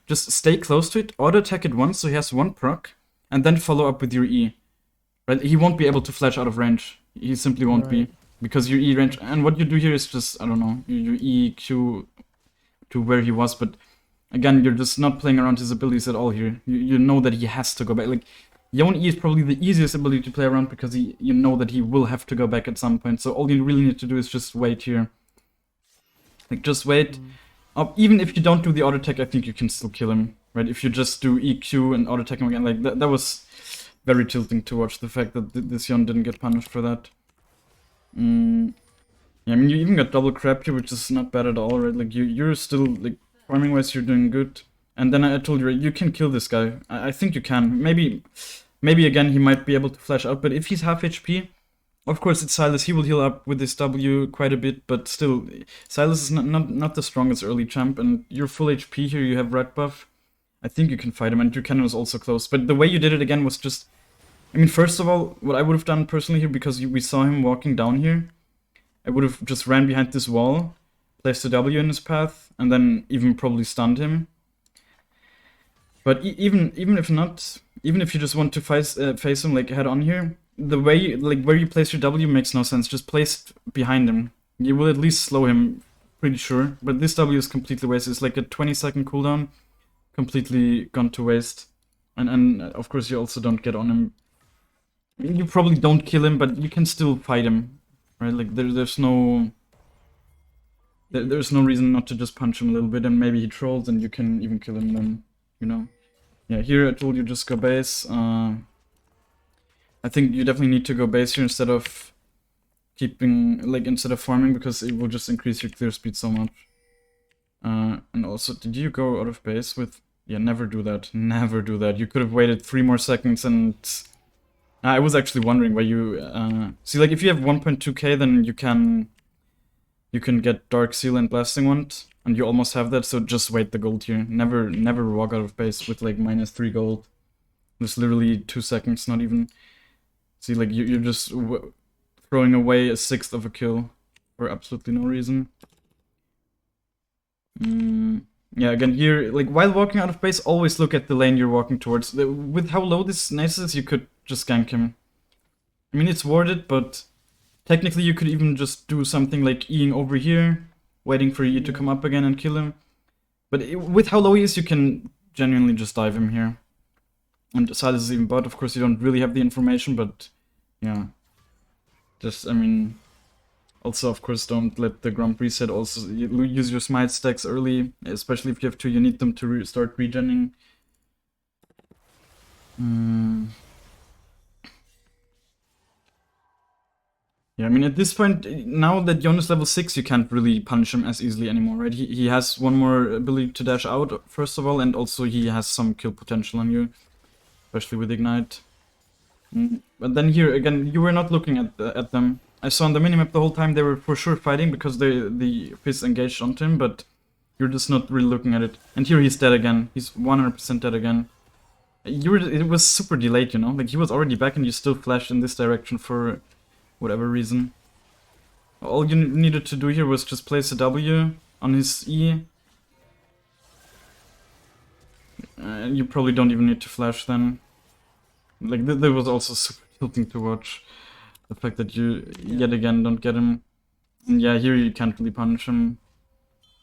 just stay close to it, auto-attack it once, so he has 1 proc, and then follow up with your E. Right? He won't be able to flash out of range. He simply won't be. Because your E range, and what you do here is just, I don't know, you E, Q to where he was, but again, you're just not playing around his abilities at all here. You know that he has to go back. Like, Yone E is probably the easiest ability to play around because you know that he will have to go back at some point, so all you really need to do is just wait here. Like, just wait. Even if you don't do the auto attack, I think you can still kill him, right? If you just do EQ and auto attack him again, like, that was very tilting to watch, the fact that this Yone didn't get punished for that. Yeah, I mean, you even got double crap here, which is not bad at all, right? Like, you're still, like, farming-wise, you're doing good. And then I told you, right, you can kill this guy. I think you can. Maybe again, he might be able to flash out, but if he's half HP, of course, it's Sylas. He will heal up with his W quite a bit, but still, Sylas is not the strongest early champ, and you're full HP here, you have red buff. I think you can fight him, and your cannon was also close. But the way you did it again was just... I mean, first of all, what I would have done personally here, because we saw him walking down here, I would have just ran behind this wall, placed a W in his path, and then even probably stunned him. But even if not, even if you just want to face him like head on here, the way, like, where you place your W makes no sense. Just place it behind him. You will at least slow him, pretty sure. But this W is completely wasted. It's like a 20-second cooldown, completely gone to waste. And of course you also don't get on him. You probably don't kill him, but you can still fight him, right? Like, there's no reason not to just punch him a little bit, and maybe he trolls and you can even kill him then, you know? Yeah, here I told you just go base. I think you definitely need to go base here instead of instead of farming, because it will just increase your clear speed so much. And also, did you go out of base with... Yeah, never do that. Never do that. You could have waited 3 more seconds and... I was actually wondering why you... See, like, if you have 1.2k, then you can get Dark Seal and Blasting Wand, and you almost have that, so just wait the gold here. Never walk out of base with, like, -3 gold. There's literally 2 seconds, not even... See, like, you're just throwing away a 1/6 of a kill for absolutely no reason. Yeah, again, here, like, while walking out of base, always look at the lane you're walking towards. With how low this Nice is, you could just gank him. I mean, it's warded, but technically you could even just do something like E-ing over here, waiting for E to come up again and kill him. But with how low he is, you can genuinely just dive him here. And Sylas is even bot. Of course, you don't really have the information, but yeah. Just, I mean... Also, of course, don't let the Grump reset. Also, use your smite stacks early, especially if you have to. You need them to start regenning. Yeah, I mean, at this point, now that Yone is level 6, you can't really punish him as easily anymore, right? He has one more ability to dash out, first of all, and also he has some kill potential on you, especially with Ignite. But then here, again, you were not looking at them. I saw on the minimap the whole time they were for sure fighting because the Fizz engaged onto him, but you're just not really looking at it. And here he's dead again. He's 100% dead again. it was super delayed, you know? Like, he was already back and you still flashed in this direction for whatever reason. All you needed to do here was just place a W on his E. And you probably don't even need to flash then. Like, that was also super tilting to watch. The fact that you, yet again, don't get him. And yeah, here you can't really punish him.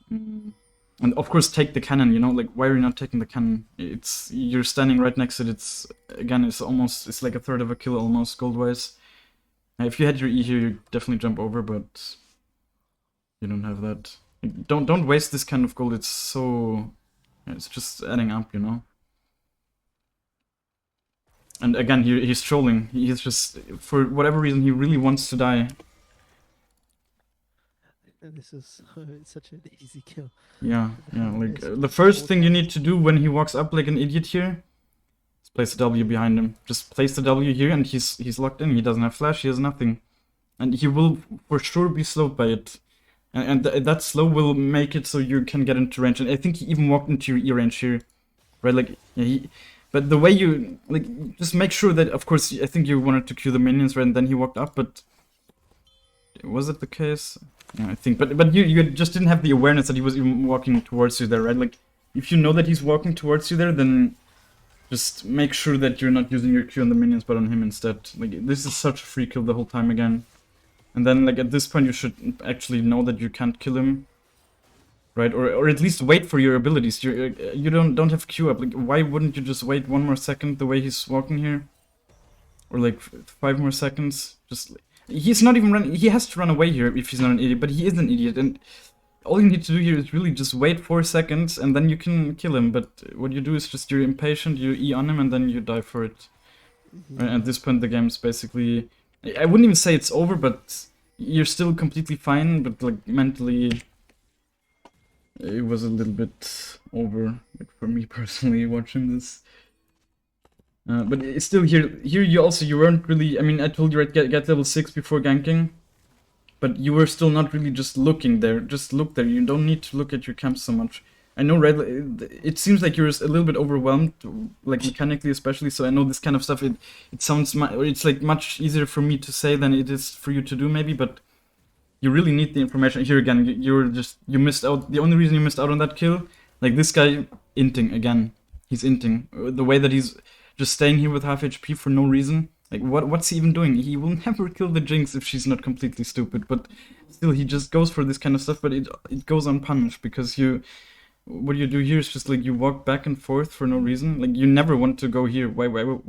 And of course take the cannon, you know? Like, why are you not taking the cannon? You're standing right next to it, it's like a third of a kill almost, gold-wise. If you had your E here, you definitely jump over, but you don't have that. Like, don't waste this kind of gold, it's just adding up, you know? And again, he's trolling. He's just, for whatever reason, he really wants to die. This is it's such an easy kill. Yeah, like, the first thing you need to do when he walks up like an idiot here is place the W behind him. Just place the W here and he's locked in. He doesn't have flash, he has nothing. And he will for sure be slowed by it. And that slow will make it so you can get into range. And I think he even walked into your E range here. Right, like, yeah, but the way you, like, just make sure that, of course, I think you wanted to Q the minions, right, and then he walked up, but was it the case? Yeah, I think, but you just didn't have the awareness that he was even walking towards you there, right? Like, if you know that he's walking towards you there, then just make sure that you're not using your Q on the minions, but on him instead. Like, this is such a free kill the whole time again. And then, like, at this point, you should actually know that you can't kill him. Right, or at least wait for your abilities. You don't have Q up. Like, why wouldn't you just wait 1 more second the way he's walking here, or like 5 more seconds? Just he's not even running. He has to run away here if he's not an idiot. But he is an idiot, and all you need to do here is really just wait 4 seconds, and then you can kill him. But what you do is just you're impatient. You E on him, and then you die for it. Right, at this point, the game's basically. I wouldn't even say it's over, but you're still completely fine. But like mentally. It was a little bit over, like, for me personally, watching this. But it's still here you weren't really, I mean, I told you, right, get level 6 before ganking. But you were still not really just looking there. Just look there. You don't need to look at your camps so much. I know, right, it seems like you're a little bit overwhelmed, like mechanically especially, so I know this kind of stuff, it sounds, it's like much easier for me to say than it is for you to do maybe, but you really need the information. Here again, you missed out. The only reason you missed out on that kill, like this guy inting again. He's inting. The way that he's just staying here with half HP for no reason. Like, what's he even doing? He will never kill the Jinx if she's not completely stupid, but still he just goes for this kind of stuff, but it goes unpunished because what you do here is just like you walk back and forth for no reason. Like, you never want to go here. Why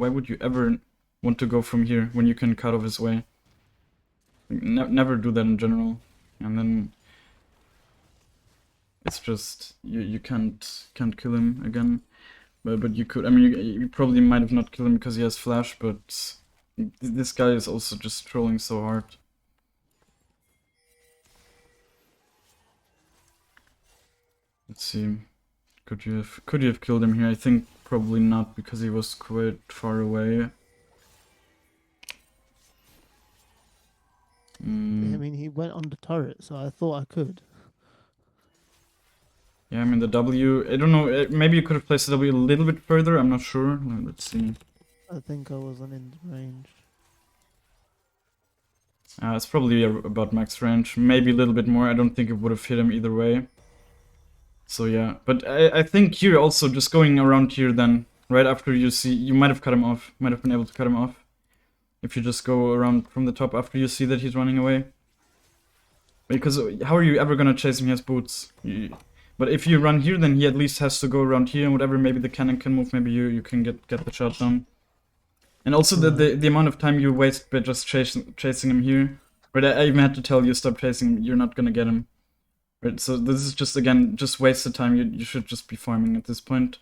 would you ever want to go from here when you can cut off his way? Never do that in general, and then it's just you can't kill him again, but you could. I mean, you probably might have not killed him because he has flash, but this guy is also just trolling so hard. Let's see, could you have killed him here? I think probably not because he was quite far away. I mean, he went on the turret, so I thought I could. Yeah, I mean, the W, I don't know, maybe you could have placed the W a little bit further, I'm not sure. Let's see. I think I wasn't in range. It's probably about max range, maybe a little bit more. I don't think it would have hit him either way. So yeah, but I think here also, just going around here then, right after you might have cut him off, might have been able to cut him off. If you just go around from the top after you see that he's running away. Because how are you ever gonna chase him? He has boots. But if you run here, then he at least has to go around here and whatever. Maybe the cannon can move, maybe you can get the shot done. And also the amount of time you waste by just chasing him here. Right, I even had to tell you, stop chasing him, you're not gonna get him. Right, so this is just, again, just wasted time. You should just be farming at this point.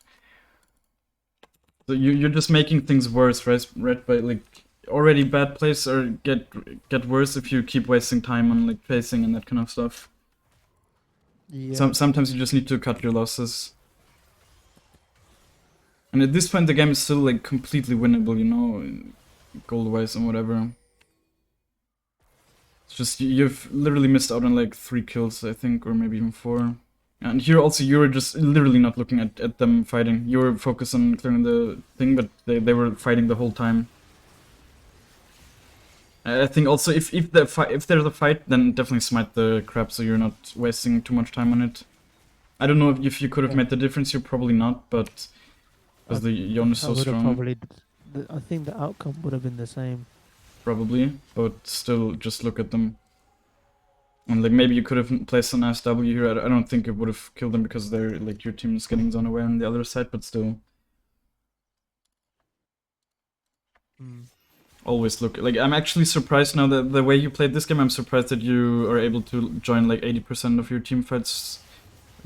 So you're just making things worse, right? By like already bad plays or get worse if you keep wasting time on like chasing and that kind of stuff. Yeah. Sometimes you just need to cut your losses. And at this point the game is still like completely winnable, you know, gold wise and whatever. It's just you've literally missed out on like 3 kills, I think, or maybe even 4. And here also you were just literally not looking at them fighting. You were focused on clearing the thing, but they were fighting the whole time. I think also if there's a fight, then definitely smite the crab so you're not wasting too much time on it. I don't know if you could have made the difference here, probably not, but because the Yon is so strong. I think the outcome would have been the same. Probably, but still just look at them. And like maybe you could have placed an SW here. I don't think it would have killed them because they're like your team is getting zone away on the other side, but still. Always look like I'm actually surprised now that the way you played this game. I'm surprised that you are able to join like 80% of your team fights.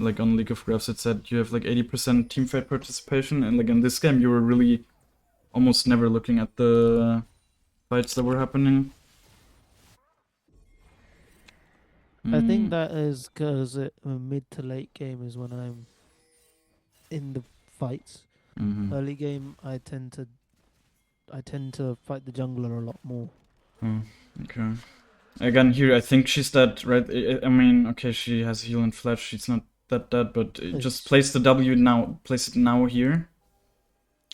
Like on League of Graphs, it said you have like 80% team fight participation, and like in this game, you were really almost never looking at the fights that were happening. I think that is because mid to late game is when I'm in the fights. Early game, I tend to fight the jungler a lot more. Okay. Again, here I think she's dead, right? I mean, okay, she has heal and flash. She's not that dead, but just place the W now. Place it now here.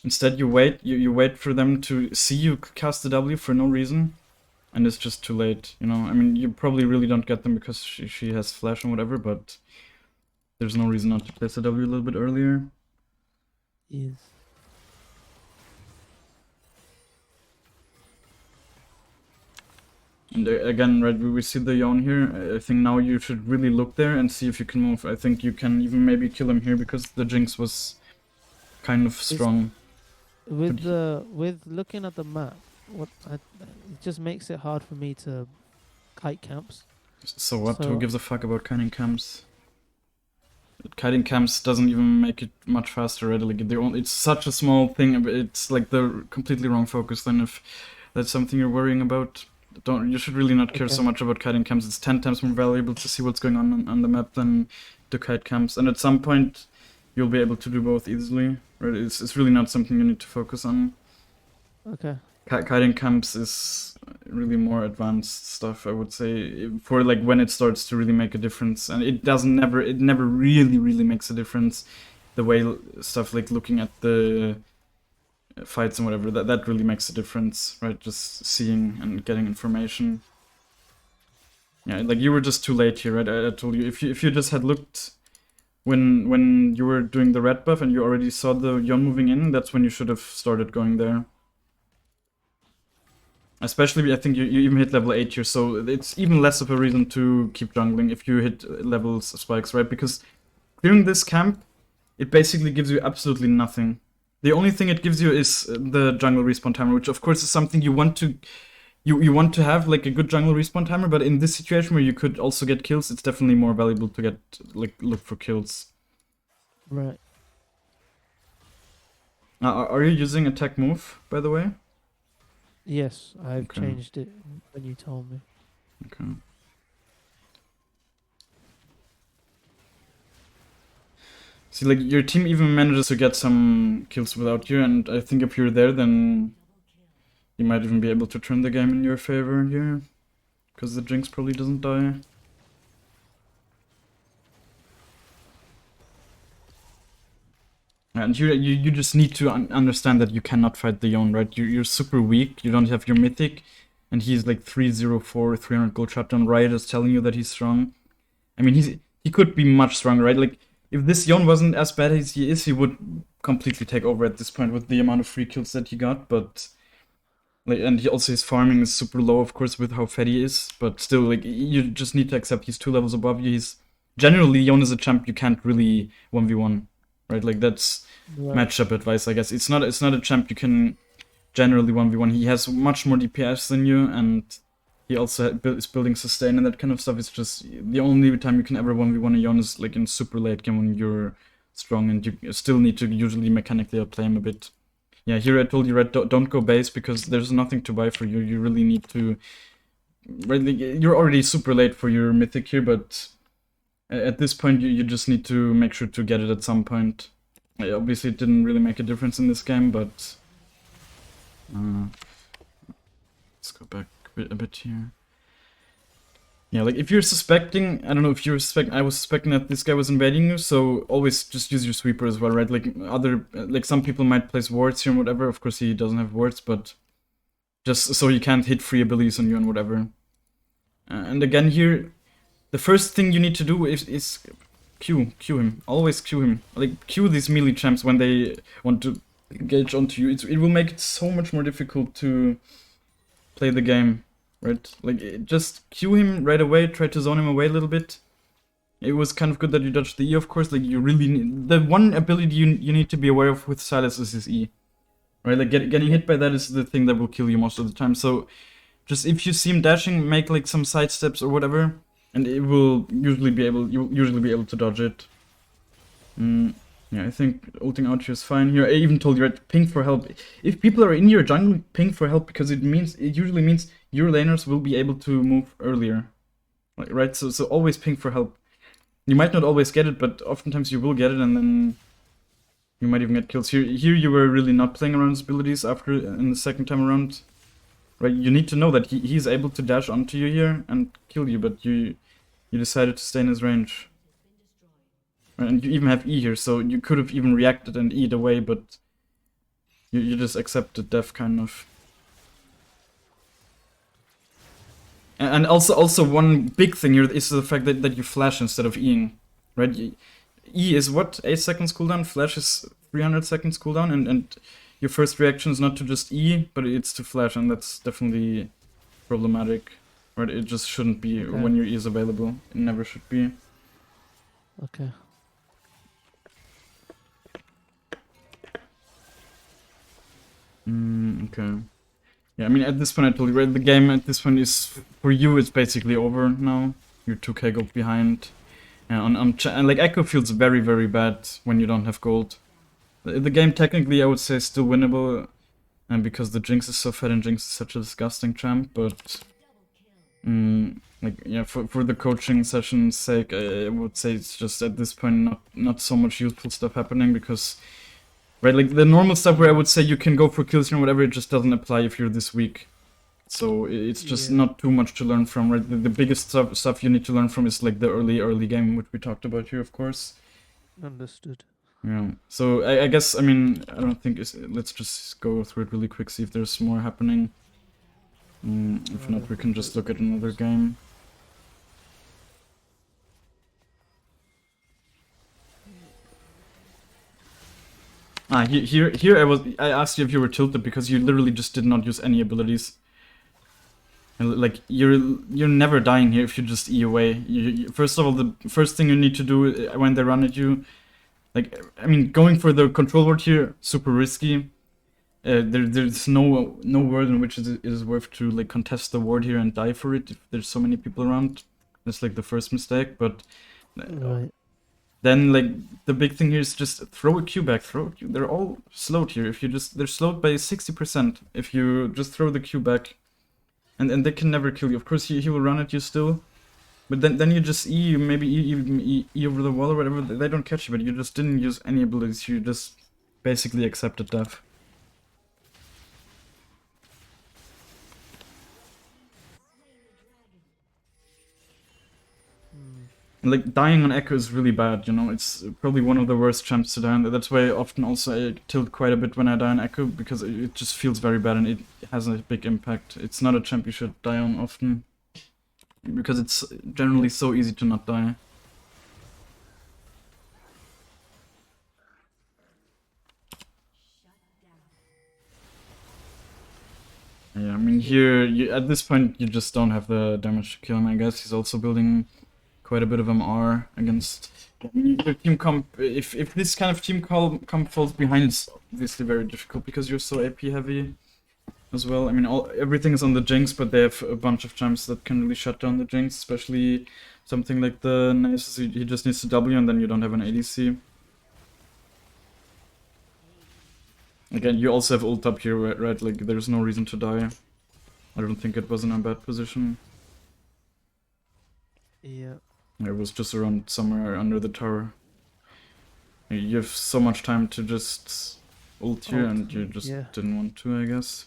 Instead, you wait. You wait for them to see you cast the W for no reason, and it's just too late. You know, I mean, you probably really don't get them because she has flash and whatever, but there's no reason not to place the W a little bit earlier. Yes. And again, right, we see the Yon here. I think now you should really look there and see if you can move. I think you can even maybe kill him here because the Jinx was kind of strong. With looking at the map, it just makes it hard for me to kite camps. So what? Who gives a fuck about kiting camps? Kiting camps doesn't even make it much faster, right? Like it's such a small thing. It's like the completely wrong focus. Then if that's something you're worrying about. You should really not care so much about kiting camps. It's 10 times more valuable to see what's going on the map than to kite camps. And at some point, you'll be able to do both easily. Right? It's really not something you need to focus on. Okay. Kiting camps is really more advanced stuff, I would say, for like when it starts to really make a difference. And it never really makes a difference. The way stuff like looking at the fights and whatever, that really makes a difference, right? Just seeing and getting information. Yeah, like you were just too late here, right? I told you if you just had looked when you were doing the red buff and you already saw the Yon moving in, that's when you should have started going there. Especially, I think you even hit level 8 here, so it's even less of a reason to keep jungling if you hit level spikes, right? Because clearing this camp, it basically gives you absolutely nothing. The only thing it gives you is the jungle respawn timer, which of course is something you want to want to have, like a good jungle respawn timer, but in this situation where you could also get kills, it's definitely more valuable to get look for kills. Right. Are you using attack move, by the way? Yes, I've changed it when you told me. Okay. See, like, your team even manages to get some kills without you, and I think if you're there, then you might even be able to turn the game in your favor here. Because the Jinx probably doesn't die. And you just need to understand that you cannot fight the Yon, right? You're super weak, you don't have your mythic, and he's like 304, 300 gold shutdown. Riot is telling you that he's strong. I mean, he could be much stronger, right? Like, if this Yon wasn't as bad as he is, he would completely take over at this point with the amount of free kills that he got, but... like, and his farming is super low, of course, with how fed he is, but still, like, you just need to accept he's 2 levels above you. He's... generally, Yon is a champ you can't really 1v1, right? Like, that's matchup advice, I guess. It's not a champ you can generally 1v1. He has much more DPS than you, and he also is building sustain and that kind of stuff. It's just the only time you can ever 1v1 a Yon is like in super late game when you're strong and you still need to usually mechanically outplay him a bit. Yeah, here I told you, Red, don't go base because there's nothing to buy for you. You really need to... really, you're already super late for your mythic here, but at this point you just need to make sure to get it at some point. Obviously it didn't really make a difference in this game, but... let's go back a bit here. Yeah, like if you're suspecting, I don't know if you're I was suspecting that this guy was invading you, so always just use your sweeper as well, right? Like like some people might place wards here and whatever. Of course, he doesn't have wards, but just so he can't hit free abilities on you and whatever. And again here, the first thing you need to do is Q him. Always Q him. Like Q these melee champs when they want to engage onto you. It will make it so much more difficult to play the game, right? Like just Q him right away. Try to zone him away a little bit. It was kind of good that you dodged the E, of course. Like you really need, the one ability you need to be aware of with Silas is his E, right? Like getting hit by that is the thing that will kill you most of the time. So just if you see him dashing, make like some side steps or whatever, and it will usually be able to dodge it. Yeah, I think ulting out here is fine here. I even told you, right, ping for help. If people are in your jungle, ping for help, because it usually means your laners will be able to move earlier. Like, right? So always ping for help. You might not always get it, but oftentimes you will get it, and then you might even get kills. Here you were really not playing around his abilities after in the second time around. Right? You need to know that he's able to dash onto you here and kill you, but you decided to stay in his range. And you even have E here, so you could have even reacted and E'd away, but you just accepted death, kind of. And also one big thing here is the fact that you flash instead of E'ing, right? E is what? 8 seconds cooldown, flash is 300 seconds cooldown, and your first reaction is not to just E, but it's to flash, and that's definitely problematic. Right? It just shouldn't be when your E is available. It never should be. Okay. Okay. Yeah, I mean, at this point, I told you, right? The game at this point is, for you, it's basically over now. You're 2k gold behind. And like, Ekko feels very, very bad when you don't have gold. The game, technically, I would say, is still winnable. And because the Jinx is so fat and Jinx is such a disgusting champ, but... like, yeah, for the coaching session's sake, I would say it's just, at this point, not so much useful stuff happening, because... Right, like the normal stuff where I would say you can go for kills and whatever, it just doesn't apply if you're this weak. So it's just not too much to learn from, right? The biggest stuff you need to learn from is like the early game, which we talked about here, of course. Understood. Yeah. So I guess, I mean, I don't think let's just go through it really quick, see if there's more happening. If not, we can just look at another game. Here I asked you if you were tilted because you literally just did not use any abilities. And like you're never dying here if you just E away. First of all, the first thing you need to do when they run at you, like, I mean, going for the control ward here, super risky. There's no world in which it is worth to like contest the ward here and die for it if there's so many people around. That's like the first mistake, but Right. then like the big thing here is just throw a Q back, throw a Q. They're all slowed here. If you just, they're slowed by 60% if you just throw the Q back. And they can never kill you. Of course he will run at you still. But then you just E, maybe E over the wall or whatever. They don't catch you, but you just didn't use any abilities. You just basically accepted death. Like, dying on Ekko is really bad, you know, it's probably one of the worst champs to die on. That's why often also I tilt quite a bit when I die on Ekko, because it just feels very bad and it has a big impact. It's not a champ you should die on often, because it's generally so easy to not die. Yeah, I mean, here, at this point, you just don't have the damage to kill him, I guess. He's also building quite a bit of MR against your team comp. If this kind of team comp falls behind, it's obviously very difficult because you're so AP heavy as well. I mean, everything is on the Jinx, but they have a bunch of champs that can really shut down the Jinx, especially something like the Nice. He just needs to W and then you don't have an ADC. Again, you also have ult up here, right? Like, there's no reason to die. I don't think it was in a bad position. Yeah. It was just around somewhere under the tower. You have so much time to just ult here, and you just didn't want to, I guess.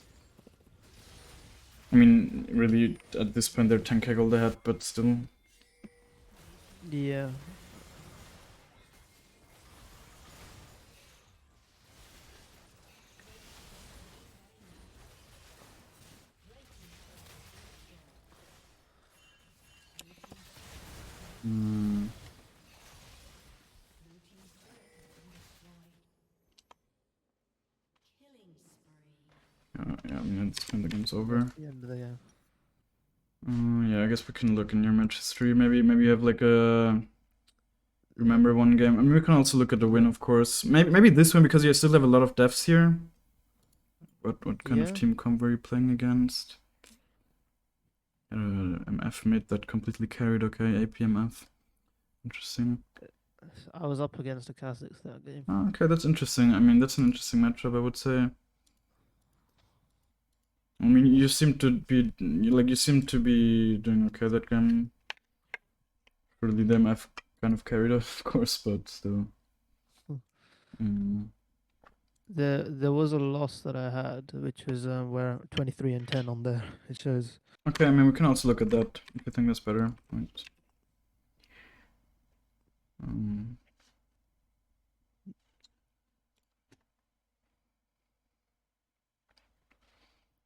I mean, really, at this point they're 10k gold ahead, but still. Yeah. Mm. Yeah, I mean, it's when the game's over. That's the end of the game. Yeah, I guess we can look in your match history. Maybe you have like a remember one game. I mean, we can also look at the win, of course. Maybe this one because you still have a lot of deaths here. What kind of Yeah. team comp were you playing against? MF mid that completely carried. Okay, APMF. Interesting. I was up against the Kazakhs that game. Oh, okay, that's interesting. I mean, that's an interesting matchup, I would say. I mean, you seem to be doing okay that game. Surely the MF kind of carried off, of course, but still. Mm. There was a loss that I had, which was where 23-10 on there. It shows. Okay, I mean, we can also look at that if you think that's better. Right.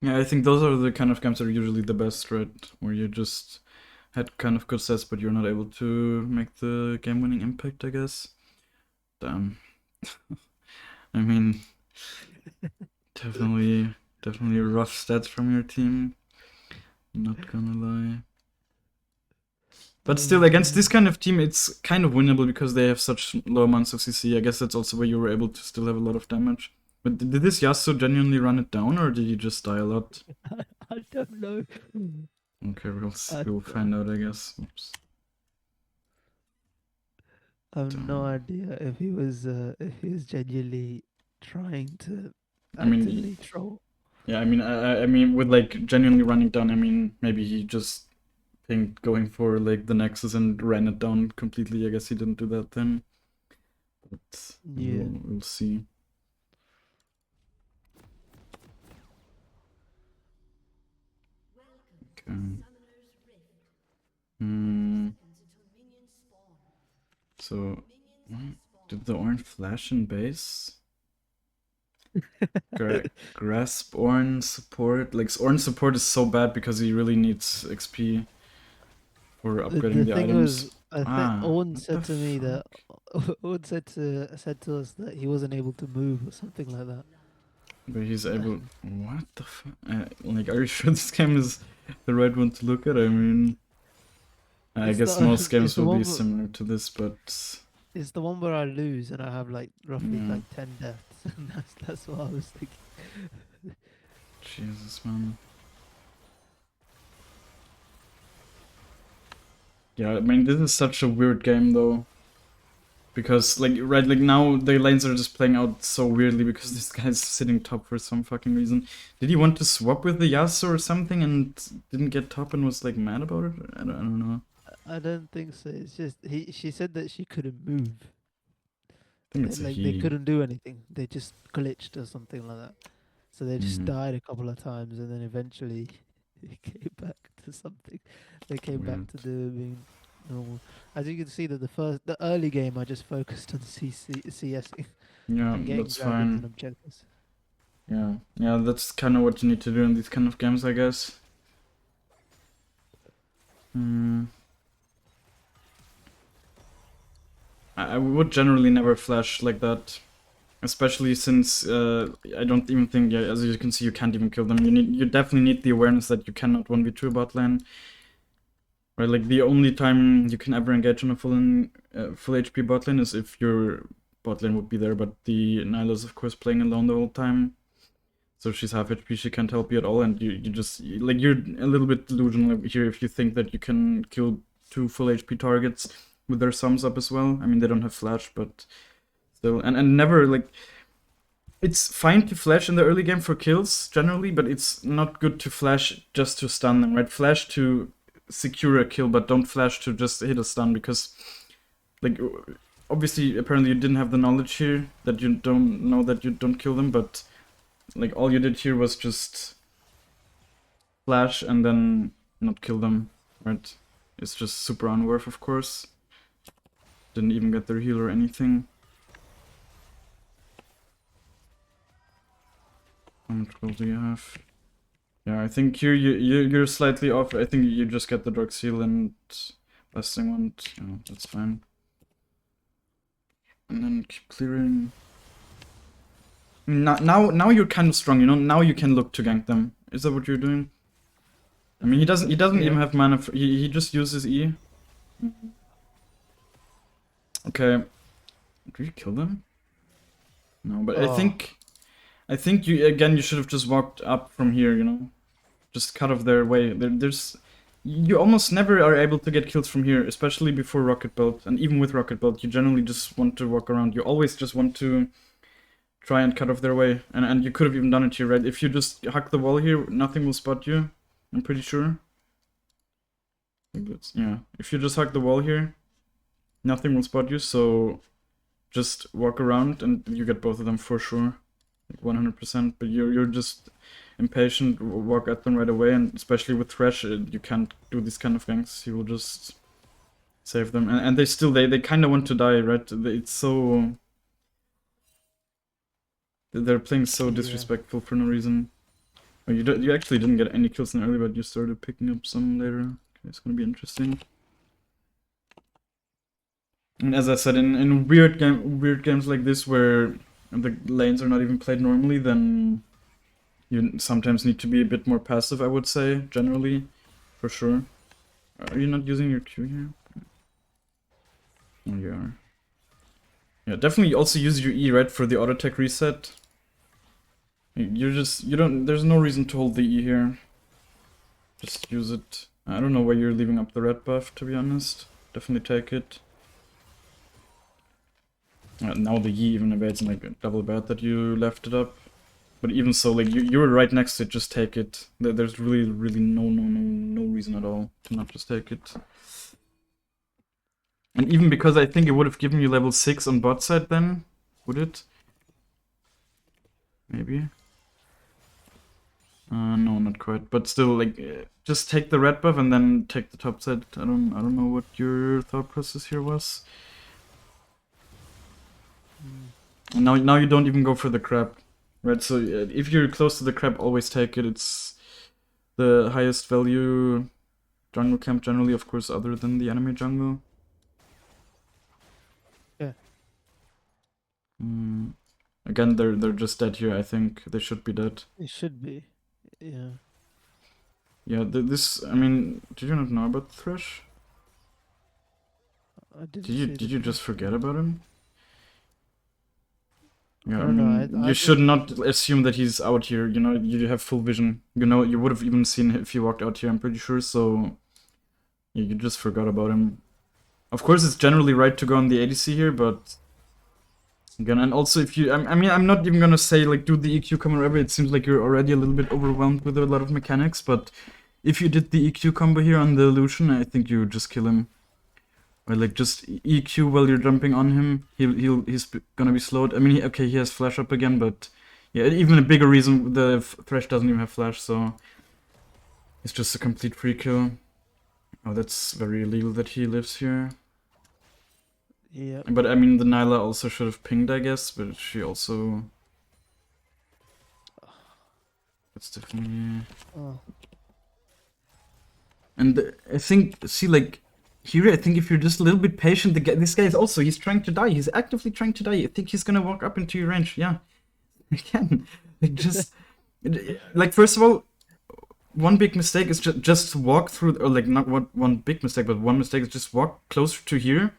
Yeah, I think those are the kind of games that are usually the best, right? Where you just had kind of good sets, but you're not able to make the game-winning impact, I guess. Damn. I mean, definitely rough stats from your team. Not gonna lie. But still, against this kind of team, it's kind of winnable because they have such low amounts of CC. I guess that's also where you were able to still have a lot of damage. But did this Yasuo genuinely run it down, or did he just die a lot? I don't know. Okay, we'll find out, I guess. Oops. I have no idea if he was genuinely trying to I mean, actively troll. yeah, I mean, with like genuinely running down, I mean, maybe he just think going for like the Nexus and ran it down completely. I guess he didn't do that then. But Yeah. we'll see. Okay. So, did the Ornn flash in base? Grasp Ornn support. Like, Ornn support is so bad because he really needs XP for upgrading the thing items. was, I think Owen What said the to me that fuck? Owen said to us that he wasn't able to move or something like that. But he's able. What the fuck? Like, are you sure this game is the right one to look at? I mean, I It's guess the most games it's the will be one similar to this, but it's the one where I lose and I have like roughly yeah. like 10 deaths. And that's what I was thinking. Jesus, man. Yeah, I mean, this is such a weird game though. Because, like, right, like now the lanes are just playing out so weirdly because this guy's sitting top for some fucking reason. Did he want to swap with the Yasuo or something and didn't get top and was like mad about it? I don't know. I don't think so. It's just she said that she couldn't move. I think it's a Like they he. couldn't do anything. They just glitched or something like that. So they just Mhm. died a couple of times and then eventually it came back to something. They came back to being normal. As you can see that the early game I just focused on CSing Yeah, and getting that's dragons and fine. objectives. Yeah, yeah, that's kind of what you need to do in these kind of games, I guess. I would generally never flash like that, especially since I don't even think, yeah, as you can see, you can't even kill them. You definitely need the awareness that you cannot 1v2 a bot lane. Right, like the only time you can ever engage on a full HP bot lane is if your bot lane would be there, but the Nyla's of course playing alone the whole time. So she's half HP, she can't help you at all, and you just, like, you're a little bit delusional here if you think that you can kill 2 full HP targets with their sums up as well. I mean, they don't have flash, but still, and never, like, it's fine to flash in the early game for kills, generally, but it's not good to flash just to stun them, right? Flash to secure a kill, but don't flash to just hit a stun, because, like, obviously, apparently you didn't have the knowledge here, that you don't know that you don't kill them, but like all you did here was just flash and then not kill them, right? It's just super unworth, of course. Didn't even get their heal or anything. How much gold do you have? Yeah, I think here you're slightly off. I think you just get the Dark Seal and Blasting Wand. Yeah, that's fine. And then keep clearing. Now you're kind of strong, you know. Now you can look to gank them. Is that what you're doing? I mean, he doesn't even have mana. He just uses E. Okay. Did you kill them? No, but I think you should have just walked up from here, you know, just cut off their way. You almost never are able to get kills from here, especially before Rocket Belt, and even with Rocket Belt, you generally just want to walk around. You always just want to try and cut off their way, and you could have even done it here, right? If you just hug the wall here, nothing will spot you. I'm pretty sure. Yeah, if you just hug the wall here, nothing will spot you. So just walk around and you get both of them for sure, like 100%. But you're just impatient, walk at them right away, and especially with Thresh, you can't do these kind of ganks. He will just save them, and they kind of want to die, right? It's so they're playing so disrespectful for no reason. Oh, you actually didn't get any kills in early, but you started picking up some later. Okay, it's gonna be interesting. And as I said, in weird games like this where the lanes are not even played normally, then you sometimes need to be a bit more passive, I would say, generally, for sure. Are you not using your Q here? Oh, you are. Yeah, definitely also use your E, right, for the auto attack reset. There's no reason to hold the E here. Just use it. I don't know why you're leaving up the red buff, to be honest. Definitely take it. Now the E even evades, like, double bad that you left it up. But even so, like, you were right next to it, just take it. There's really no reason at all to not just take it. And even because I think it would have given you level 6 on bot side then, would it? Maybe. No, not quite. But still, like, just take the red buff and then take the top side. I don't know what your thought process here was. And now you don't even go for the crab, right? So if you're close to the crab, always take it. It's the highest value jungle camp generally, of course, other than the enemy jungle. Yeah. Again, they're just dead here. I think they should be dead. It should be. Yeah. Yeah. I mean, did you not know about Thresh? I didn't. Did you just forget about him? Yeah, I don't know. You should not assume that he's out here. You know, you have full vision. You know, you would have even seen if he walked out here. I'm pretty sure. So, yeah, you just forgot about him. Of course, it's generally right to go on the ADC here, but again, and also if you, I mean, I'm not even gonna say like do the EQ combo whatever. It seems like you're already a little bit overwhelmed with a lot of mechanics. But if you did the EQ combo here on the Lucian, I think you would just kill him. Or like just EQ while you're jumping on him. He's gonna be slowed. I mean, okay, he has flash up again, but yeah, even a bigger reason the Thresh doesn't even have flash, so it's just a complete free kill. Oh, that's very illegal that he lives here. Yeah. But I mean, the Nyla also should have pinged, I guess, but she also. That's definitely. Oh. And I think, see, like. Here, I think if you're just a little bit patient, this guy is also, he's trying to die. He's actively trying to die. I think he's gonna walk up into your range. Yeah. Again. Like, just, like, first of all, one big mistake is just walk through, or like, not one big mistake, but one mistake is just walk closer to here,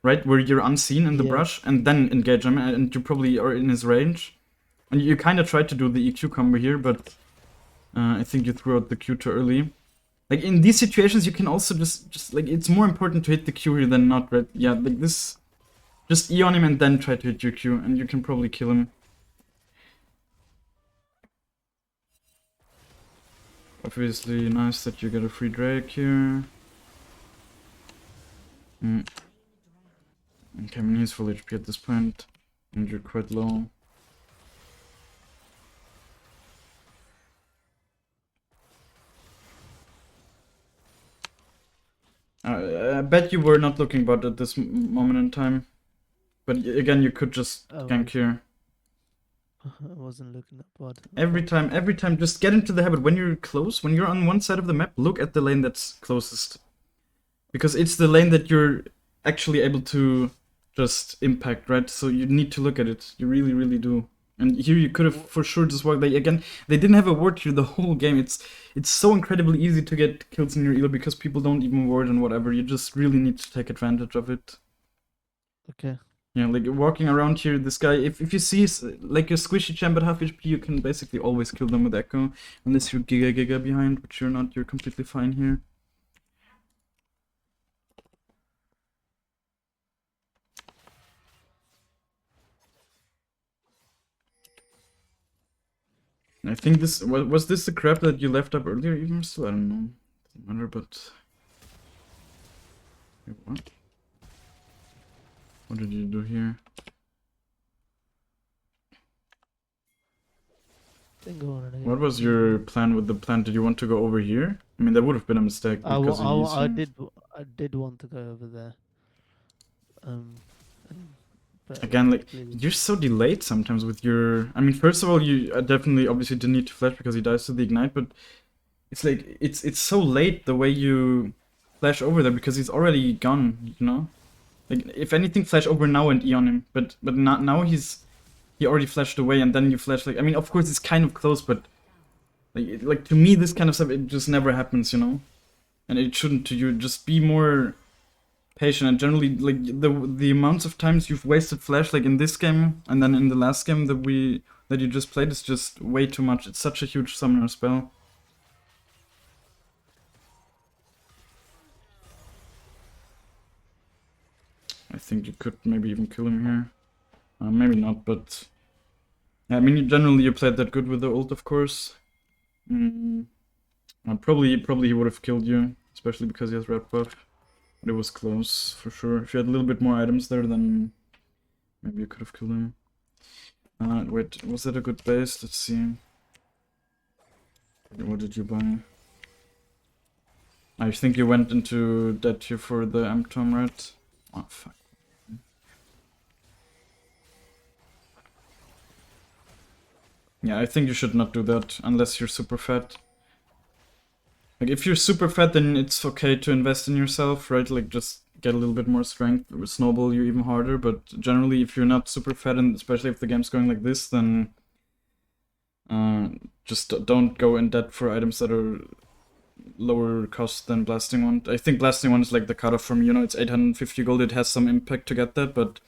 right, where you're unseen in the brush, and then engage him, and you probably are in his range. And you kind of tried to do the EQ combo here, but I think you threw out the Q too early. Like, in these situations, you can also just like, it's more important to hit the Q here than not, right? Yeah, like this, just E on him and then try to hit your Q, and you can probably kill him. Obviously, nice that you get a free Drake here. Okay, I mean, he's full HP at this point, and you're quite low. bet you were not looking bot at this moment in time. But again, you could just gank here. I wasn't looking at bot. Every time, just get into the habit. When you're close, when you're on one side of the map, look at the lane that's closest. Because it's the lane that you're actually able to just impact, right? So you need to look at it. You really, really do. And here you could have for sure just walked. They didn't have a ward here the whole game. It's so incredibly easy to get kills in your elo because people don't even ward and whatever. You just really need to take advantage of it. Okay. Yeah, like walking around here, this guy, if you see like a squishy champ at half HP, you can basically always kill them with Ekko. Unless you're Giga behind, which you're not, you're completely fine here. I think this was this the crap that you left up earlier even still? I don't know. Doesn't matter, but wait, what? What did you do here? What was your plan with the plant? Did you want to go over here? I mean, that would have been a mistake because I did want to go over there. But again, like, you're so delayed sometimes with your... I mean, first of all, you definitely obviously didn't need to flash because he dies to the ignite, but it's like, it's so late the way you flash over there because he's already gone, you know? Like, if anything, flash over now and E on him, but not now he already flashed away and then you flash, like, I mean, of course it's kind of close, but like to me, this kind of stuff, it just never happens, you know? And it shouldn't to you. Just be more patient, and generally, like, the amounts of times you've wasted flash, like in this game and then in the last game that you just played, is just way too much. It's such a huge summoner spell. I think you could maybe even kill him here. Maybe not, but yeah, I mean, generally you played that good with the ult, of course. Probably he would have killed you, especially because he has red buff. But it was close, for sure. If you had a little bit more items there, then maybe you could have killed him. Wait, was that a good base? Let's see. What did you buy? I think you went into that here for the M-Tom, right? Oh, fuck. Yeah, I think you should not do that unless you're super fat. Like, if you're super fat, then it's okay to invest in yourself, right? Like, just get a little bit more strength, snowball you even harder, but generally, if you're not super fat, and especially if the game's going like this, then just don't go in debt for items that are lower cost than Blasting Wand. I think Blasting Wand is like the cutoff from, you know, it's 850 gold, it has some impact to get that, but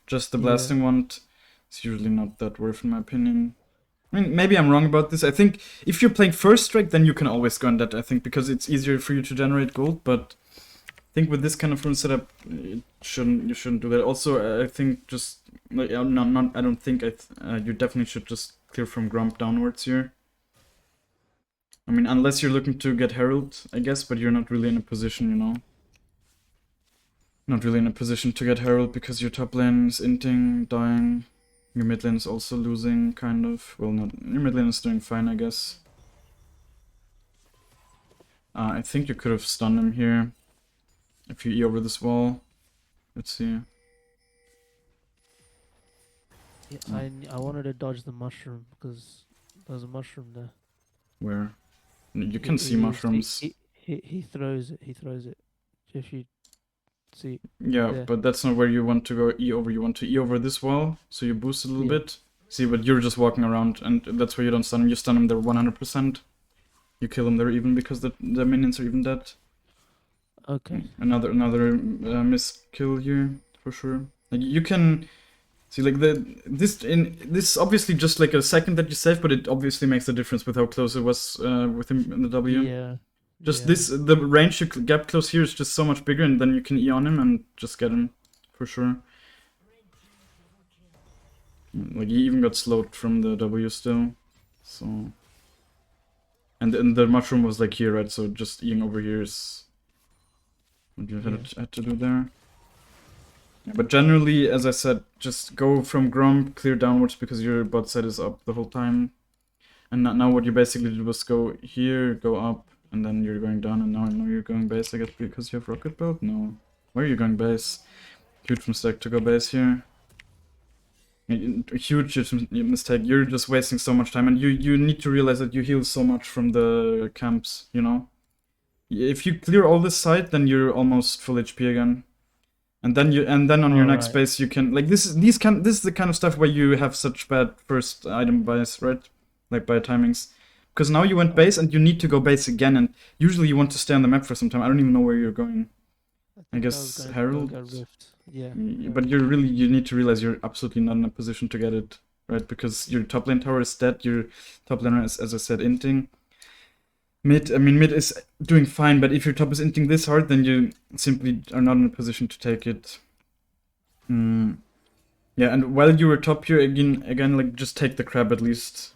just the Blasting Wand is usually not that worth, in my opinion. I mean, maybe I'm wrong about this. I think if you're playing first strike, then you can always go on that, I think, because it's easier for you to generate gold, but I think with this kind of rune setup, you shouldn't do that. Also, I think just, like, I don't think, you definitely should just clear from Grump downwards here. I mean, unless you're looking to get Herald, I guess, but you're not really in a position, you know? Not really in a position to get Herald because your top lane is inting, dying. Your mid lane is also losing, kind of. Well, not. Your mid lane is doing fine, I guess. I think you could have stunned him here. If you E over this wall. Let's see. Yeah, I wanted to dodge the mushroom because there's a mushroom there. Where? You can see mushrooms. He throws it. He throws it. If you see. Yeah, there. but that's not where you want to go E over. You want to E over this wall, so you boost a little bit. See, but you're just walking around, and that's where you don't stun him. You stun him there 100%. You kill him there even because the minions are even dead. Okay. Another miss kill here for sure. Like, you can see, like, this is obviously just like a second that you save, but it obviously makes a difference with how close it was with him in the W. Yeah. Just the range you gap close here is just so much bigger, and then you can E on him and just get him for sure. Like, he even got slowed from the W still, so. And the mushroom was like here, right? So just Eing over here is what you had to do there. Yeah, but generally, as I said, just go from Grump, clear downwards because your bot side is up the whole time. And now what you basically did was go here, go up, and then you're going down, and now you're going base, I guess, because you have rocket belt? No. Why are you going base? Huge mistake to go base here. Huge mistake. You're just wasting so much time, and you need to realize that you heal so much from the camps, you know? If you clear all this side, then you're almost full HP again. And then on your next Alright. base you can like this is the kind of stuff where you have such bad first item bias, right? Like by timings. Because now you went base and you need to go base again, and usually you want to stay on the map for some time. I don't even know where you're going. I think guess was going Herald. to go Rift. Yeah. But you need to realize you're absolutely not in a position to get it, right? Because your top lane tower is dead, your top laner is, as I said, inting. Mid is doing fine, but if your top is inting this hard, then you simply are not in a position to take it. Yeah, and while you were top here, again, like just take the crab at least.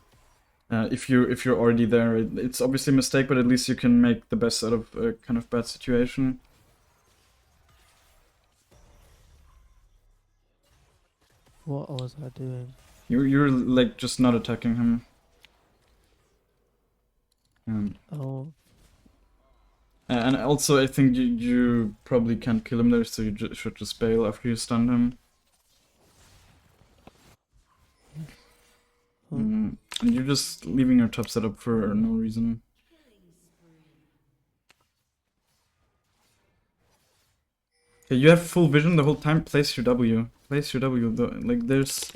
If you're already there, it's obviously a mistake, but at least you can make the best out of a kind of bad situation. What was I doing? You're like just not attacking him. Oh, And also, I think you probably can't kill him there, so you should just bail after you stun him. And you're just leaving your top setup for no reason. Okay, you have full vision the whole time. Place your W. Place your W. Like there's.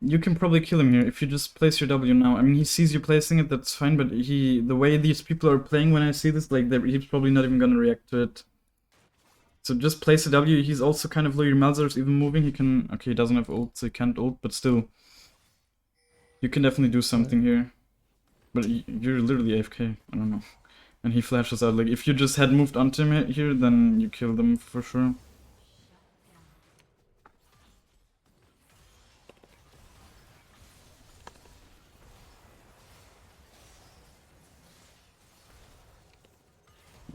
You can probably kill him here if you just place your W now. I mean, he sees you placing it, that's fine, but the way these people are playing when I see this, like, he's probably not even gonna react to it. So just place a W. He's also kind of low. Your Malzar's even moving. He can. Okay, he doesn't have ult, so he can't ult, but still. You can definitely do something here. But you're literally AFK. I don't know. And he flashes out. Like, if you just had moved onto him here, then you kill them for sure.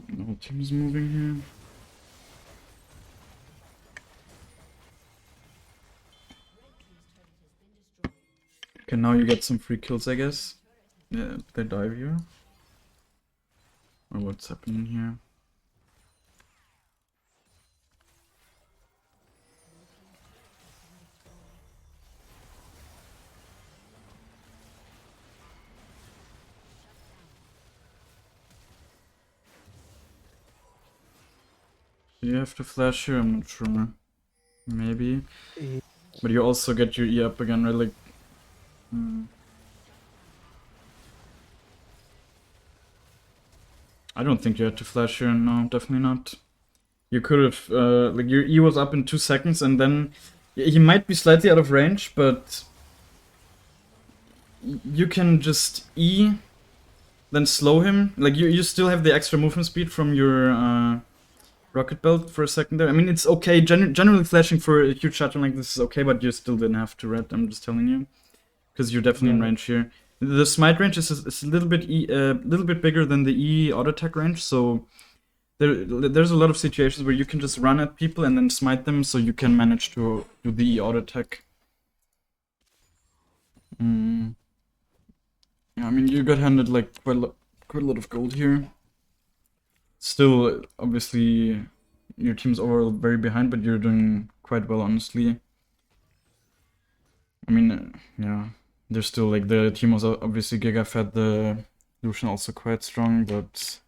The whole team is moving here. Okay, now you get some free kills, I guess. Yeah, they dive here. Or what's happening here? Do you have to flash here? I'm not sure. Maybe. yeah. But you also get your E up again, right? Like. I don't think you had to flash here. No, definitely not. You could have, like, your E was up in 2 seconds, and then he might be slightly out of range, but you can just E, then slow him. Like, you still have the extra movement speed from your rocket belt for a second there. I mean, it's okay. Generally, flashing for a huge shutdown like this is okay, but you still didn't have to, right? I'm just telling you, because you're definitely in range here. The smite range is a little bit bigger than the E auto attack range, so there's a lot of situations where you can just run at people and then smite them, so you can manage to do the E auto attack. Yeah, I mean, you got handed like quite a lot of gold here. Still, obviously, your team's overall very behind, but you're doing quite well, honestly. I mean, yeah. There's still, like, the team was obviously Giga fed, the Lucian also quite strong, but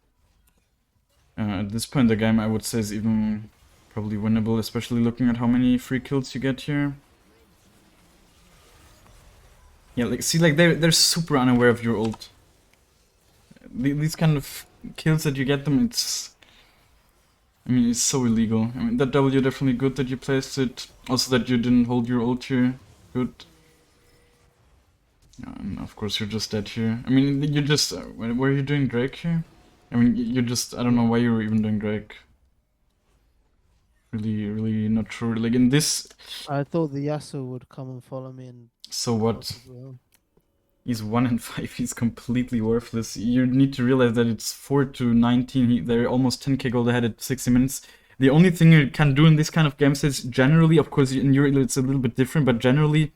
at this point the game I would say is even probably winnable, especially looking at how many free kills you get here. Yeah, like, see, like, they're super unaware of your ult. These kind of kills that you get them, I mean, it's so illegal. I mean, that W definitely good that you placed it. Also that you didn't hold your ult here. Good. And of course you're just dead here. I mean, you just... were you doing Drake here? I mean, you just... I don't know why you were even doing Drake. Really not sure. Like, in this... I thought the Yasuo would come and follow me and... So what? He's 1 in 5, he's completely worthless. You need to realize that it's 4 to 19, they're almost 10k gold ahead at 60 minutes. The only thing you can do in this kind of games is generally, of course in your it's a little bit different, but generally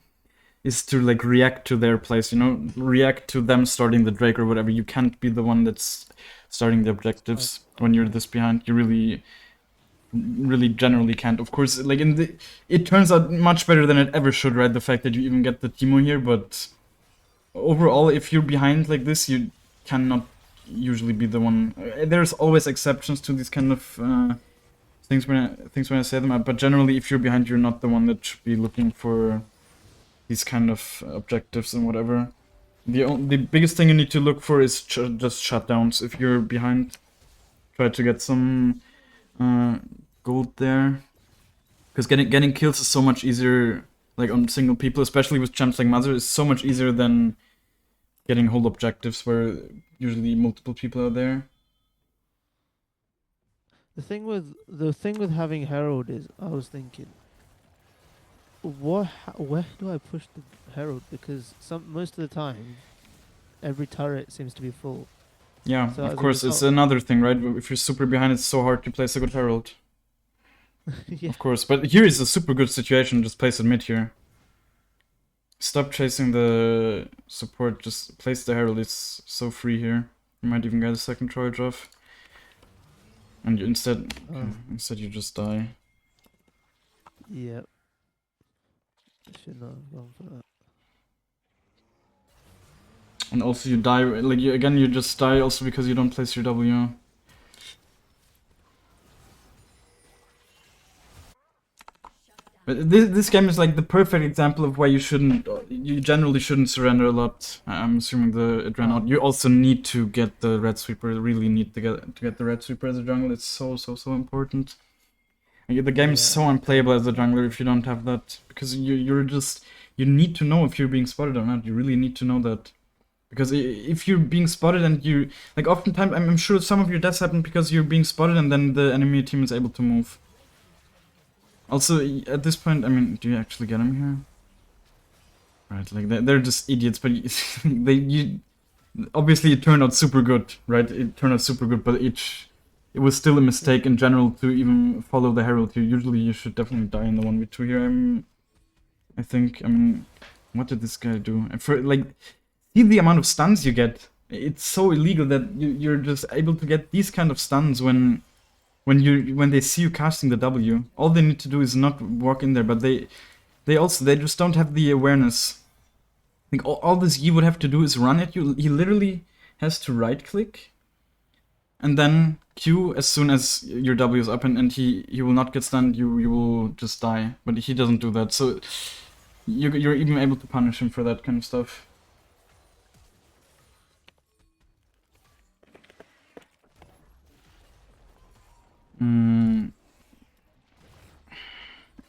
is to like react to their plays, you know, react to them starting the Drake or whatever. You can't be the one that's starting the objectives when you're this behind. You really generally can't. Of course, like it turns out much better than it ever should, right? The fact that you even get the Teemo here, but overall, if you're behind like this, you cannot usually be the one. There's always exceptions to these kind of things when I say them, but generally, if you're behind, you're not the one that should be looking for these kind of objectives and whatever. The biggest thing you need to look for is just shutdowns. If you're behind, try to get some gold there, because getting kills is so much easier, like on single people, especially with champs like Mother, is so much easier than getting whole objectives where usually multiple people are there. The thing with having Herald is, I was thinking, where do I push the Herald? Because most of the time, every turret seems to be full. Yeah, So of as a course, it's result- another thing, right? If you're super behind, it's so hard to place a good Herald. Yeah. Of course, but here is a super good situation, just place it mid here. Stop chasing the support, just place the Herald, it's so free here. You might even get a second charge off. And you instead you just die. Yep. I should not have gone for that. And also you die, like you just die also because you don't place your W. But this game is like the perfect example of why you generally shouldn't surrender a lot. I'm assuming it ran out. You also need to get the red sweeper, really need to get the red sweeper as a jungle. It's so important. Like, the game is so unplayable as a jungler if you don't have that, because you need to know if you're being spotted or not. You really need to know that. Because if you're being spotted and you, like, oftentimes, I'm sure some of your deaths happen because you're being spotted and then the enemy team is able to move. Also, at this point, I mean, do you actually get him here? Right, like, they're just idiots, but obviously it turned out super good, right? It turned out super good, but it was still a mistake in general to even follow the Herald here. Usually you should definitely die in the 1v2 here, I think. I mean, what did this guy do? For, like, see the amount of stuns you get. It's so illegal that you're just able to get these kind of stuns when they see you casting the W. All they need to do is not walk in there, but they just don't have the awareness. I think all this Yi would have to do is run at you. He literally has to right click and then Q as soon as your W is up, and he will not get stunned. You will just die, but he doesn't do that. So you're even able to punish him for that kind of stuff.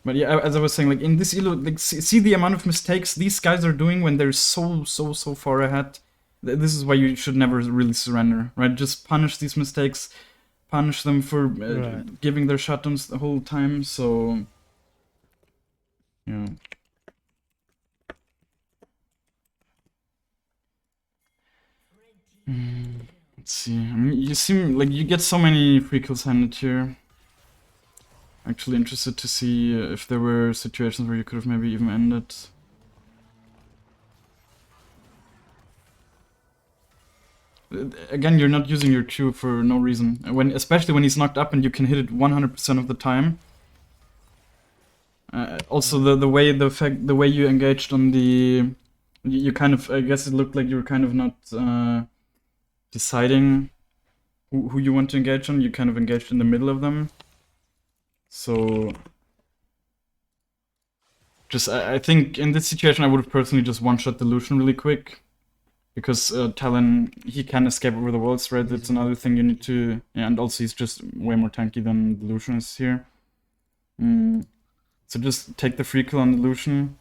But yeah, as I was saying, like in this elo, like see the amount of mistakes these guys are doing when they're so far ahead. This is why you should never really surrender, right? Just punish these mistakes, punish them for giving their shutdowns the whole time. So yeah. Let's see. I mean, you seem like you get so many free kills handed here. Actually interested to see if there were situations where you could have maybe even ended. Again, you're not using your Q for no reason. Especially when he's knocked up and you can hit it 100% of the time. Also, the way you engaged on the, you kind of, I guess it looked like you were kind of not deciding who you want to engage on. You kind of engaged in the middle of them. So, I think in this situation I would have personally just one-shot the Lucian really quick. Because Talon, he can escape over the walls, right? That's another thing you need to... Yeah, and also he's just way more tanky than the Lucian is here. So just take the free kill on the Lucian.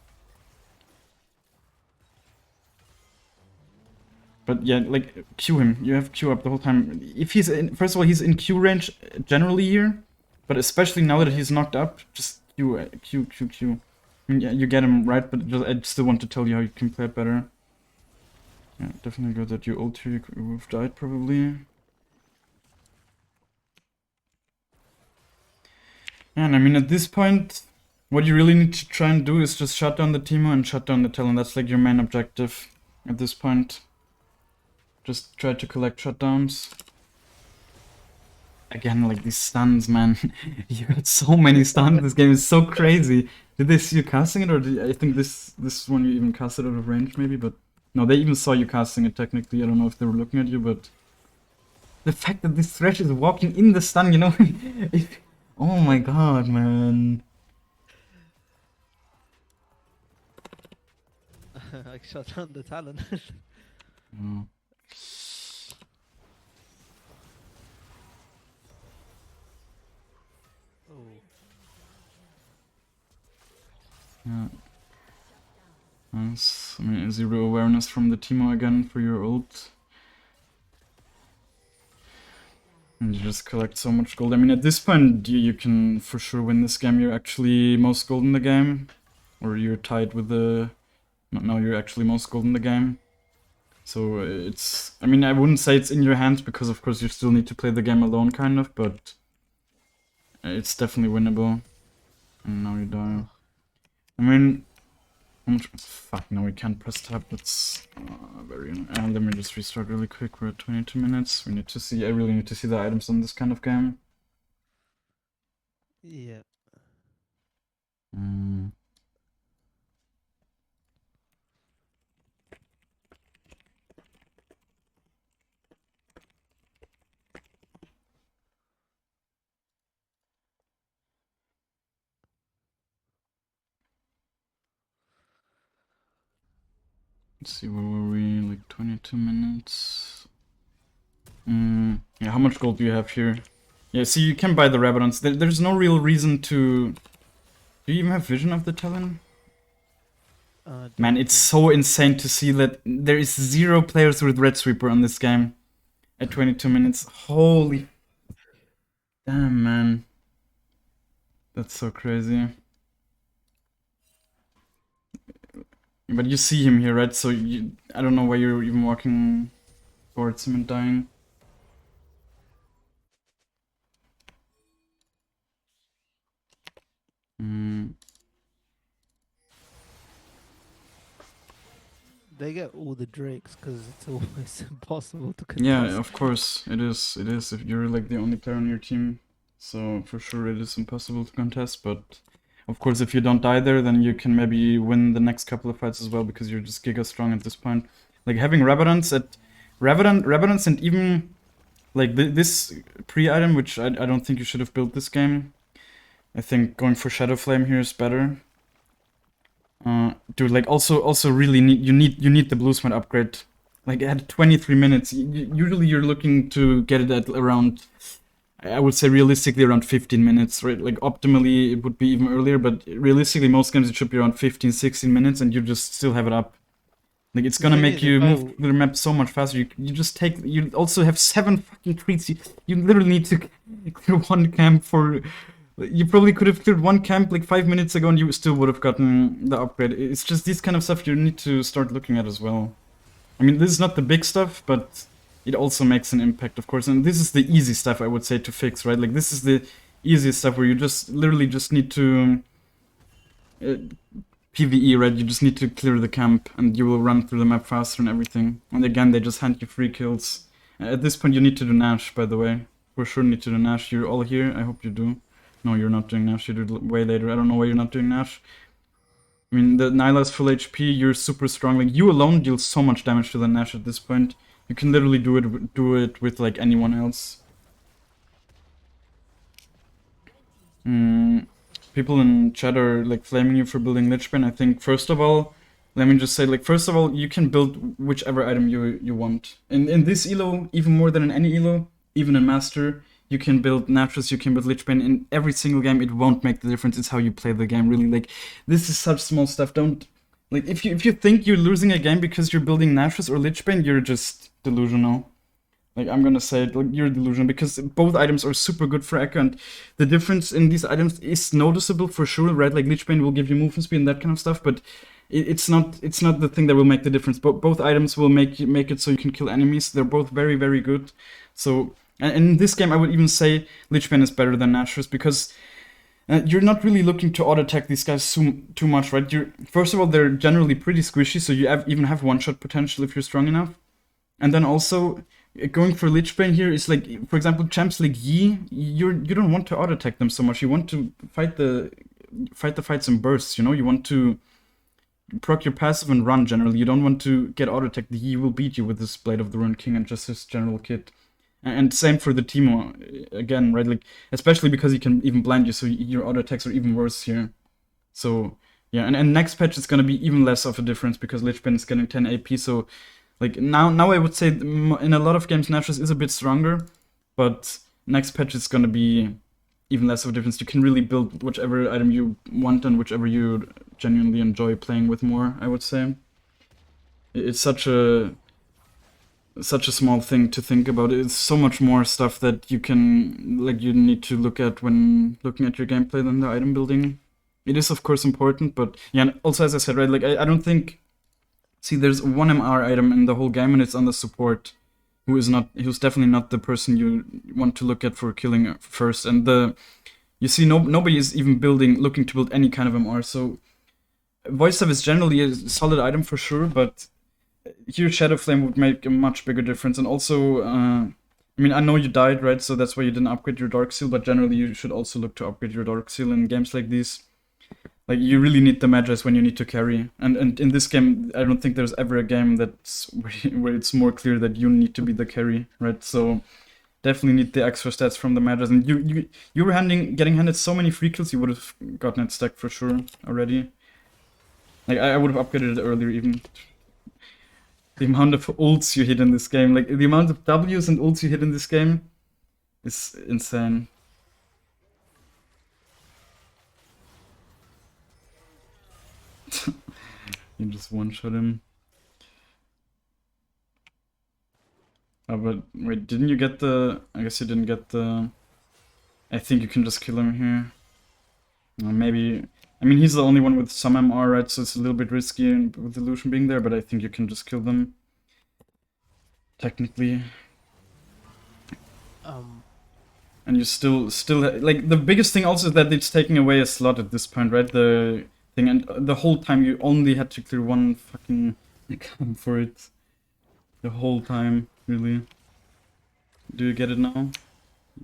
But yeah, like, Q him. You have Q up the whole time. If he's in... First of all, he's in Q range generally here. But especially now that he's knocked up, just Q. I mean, yeah, you get him right, but I still want to tell you how you can play it better. Yeah, definitely good that you ult here, you would have died probably. And I mean, at this point, What you really need to try and do is just shut down the Teemo and shut down the Talon. That's like your main objective at this point. Just try to collect shutdowns. Again, like these stuns, man. You got so many stuns. This game is so crazy. Did they see you casting it, or I think this one you even casted out of range, maybe? But no, they even saw you casting it. Technically, I don't know if they were looking at you, but the fact that this Thresh is walking in the stun, you know? Oh my god, man. I shut down the Talon. Oh. Oh. Yeah. Nice. I mean, zero awareness from the Teemo again for your ult. And you just collect so much gold. I mean, at this point, you can for sure win this game. You're actually most gold in the game. Or you're tied with the... No, you're actually most gold in the game. So it's... I mean, I wouldn't say it's in your hands, because of course you still need to play the game alone, kind of, but... It's definitely winnable. And now you die. I mean... Fuck, no, we can't press tab. That's very... let me just restart really quick. We're at 22 minutes. We need to see... I really need to see the items on this kind of game. Yeah. Let's see, where were we? Like 22 minutes. Yeah, how much gold do you have here? Yeah, see, you can buy the Rabadons. There's no real reason to... Do you even have vision of the Talon? Man, it's so insane to see that there is 0 players with Red Sweeper on this game at 22 minutes. Holy... Damn, man. That's so crazy. But you see him here, right? So I don't know why you're even walking towards him and dying. They get all the drakes because it's almost impossible to contest. Yeah, of course, it is. It is if you're like the only player on your team. So for sure it is impossible to contest, but of course if you don't die there, then you can maybe win the next couple of fights as well, because you're just giga strong at this point. Like having Rabadons and even like this pre-item, which I don't think you should have built this game. I think going for Shadow Flame here is better. Dude, like also really you need the blue smite upgrade. Like at 23 minutes, usually you're looking to get it at around, I would say realistically around 15 minutes, right? Like optimally it would be even earlier, but realistically most games it should be around 15, 16 minutes, and you just still have it up. Like it's gonna make you move the map so much faster. You just take, you also have 7 fucking treats. You literally need to clear 1 camp for... You probably could have cleared 1 camp like 5 minutes ago and you still would have gotten the upgrade. It's just this kind of stuff you need to start looking at as well. I mean, this is not the big stuff, but it also makes an impact, of course. And this is the easy stuff, I would say, to fix, right? Like, this is the easiest stuff where you just literally just need to... PvE, right? You just need to clear the camp and you will run through the map faster and everything. And again, they just hand you free kills. At this point, you need to do Nash, by the way. For sure need to do Nash. You're all here. I hope you do. No, you're not doing Nash, you do it way later. I don't know why you're not doing Nash. I mean, the Nyla's full HP, you're super strong. Like, you alone deal so much damage to the Nash at this point. You can literally do it with, like, anyone else. People in chat are, like, flaming you for building Lichbane. I think, first of all, let me just say, like, first of all, you can build whichever item you want. In this elo, even more than in any elo, even in Master... You can build Natras, you can build Lichbane in every single game. It won't make the difference. It's how you play the game, really. Like, this is such small stuff. Don't... Like, if you think you're losing a game because you're building Natras or Lichbane, you're just delusional. Like, I'm gonna say it, like, you're delusional, because both items are super good for Ekko, and the difference in these items is noticeable for sure, right? Like, Lichbane will give you movement speed and that kind of stuff, but it's not the thing that will make the difference. Both items will make it so you can kill enemies. They're both very, very good. So... And in this game, I would even say Lichbane is better than Natras, because you're not really looking to auto attack these guys too much, right? First of all, they're generally pretty squishy, so you even have one-shot potential if you're strong enough. And then also, going for Lich Bane here is like, for example, champs like Yi, you don't want to auto attack them so much. You want to fight the fights in bursts. You know, you want to proc your passive and run. Generally, you don't want to get auto attacked. The Yi will beat you with his Blade of the Ruined King and just his general kit. And same for the Teemo, again, right? Like, especially because he can even blind you, so your auto attacks are even worse here. So, yeah, and next patch it's gonna be even less of a difference because Lich Bane is getting 10 AP, so, like, now I would say in a lot of games Nashor's is a bit stronger, but next patch it's gonna be even less of a difference. You can really build whichever item you want and whichever you genuinely enjoy playing with more, I would say. It's such a small thing to think about. It's so much more stuff that you need to look at when looking at your gameplay than the item building. It is of course important, but yeah, and also as I said, right, like I don't think, see, there's one MR item in the whole game and it's on the support, who's definitely not the person you want to look at for killing first. And you see nobody is even looking to build any kind of MR, so Voice Staff is generally a solid item for sure, but here Shadow Flame would make a much bigger difference. And also, I mean, I know you died, right? So that's why you didn't upgrade your Dark Seal, but generally you should also look to upgrade your Dark Seal in games like these. Like, you really need the Magis when you need to carry. And in this game, I don't think there's ever a game where it's more clear that you need to be the carry, right? So definitely need the extra stats from the Magis. And you were getting handed so many free kills, you would have gotten it stacked for sure already. Like, I would have upgraded it earlier even. The amount of ults you hit in this game, like the amount of Ws and ults you hit in this game is insane. You just one-shot him. Oh, but wait, didn't you get I guess you didn't get I think you can just kill him here. Maybe, I mean, he's the only one with some MR, right? So it's a little bit risky with the Lucian being there, but I think you can just kill them. Technically. And you still like, the biggest thing also is that it's taking away a slot at this point, right? The thing, and the whole time you only had to clear one fucking account for it. The whole time, really. Do you get it now?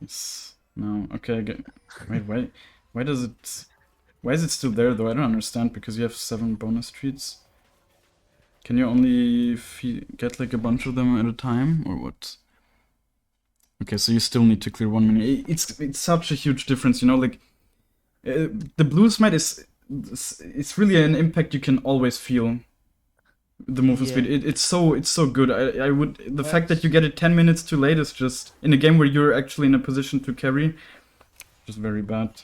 Yes. No. Okay. Wait. Why is it still there though? I don't understand, because you have 7 bonus treats. Can you only get like a bunch of them at a time, or what? Okay, so you still need to clear 1 minute. It's such a huge difference, you know. Like, the blue smite it's really an impact you can always feel. The movement speed, it's so good. I would, the fact that you get it 10 minutes too late is just, in a game where you're actually in a position to carry, just very bad.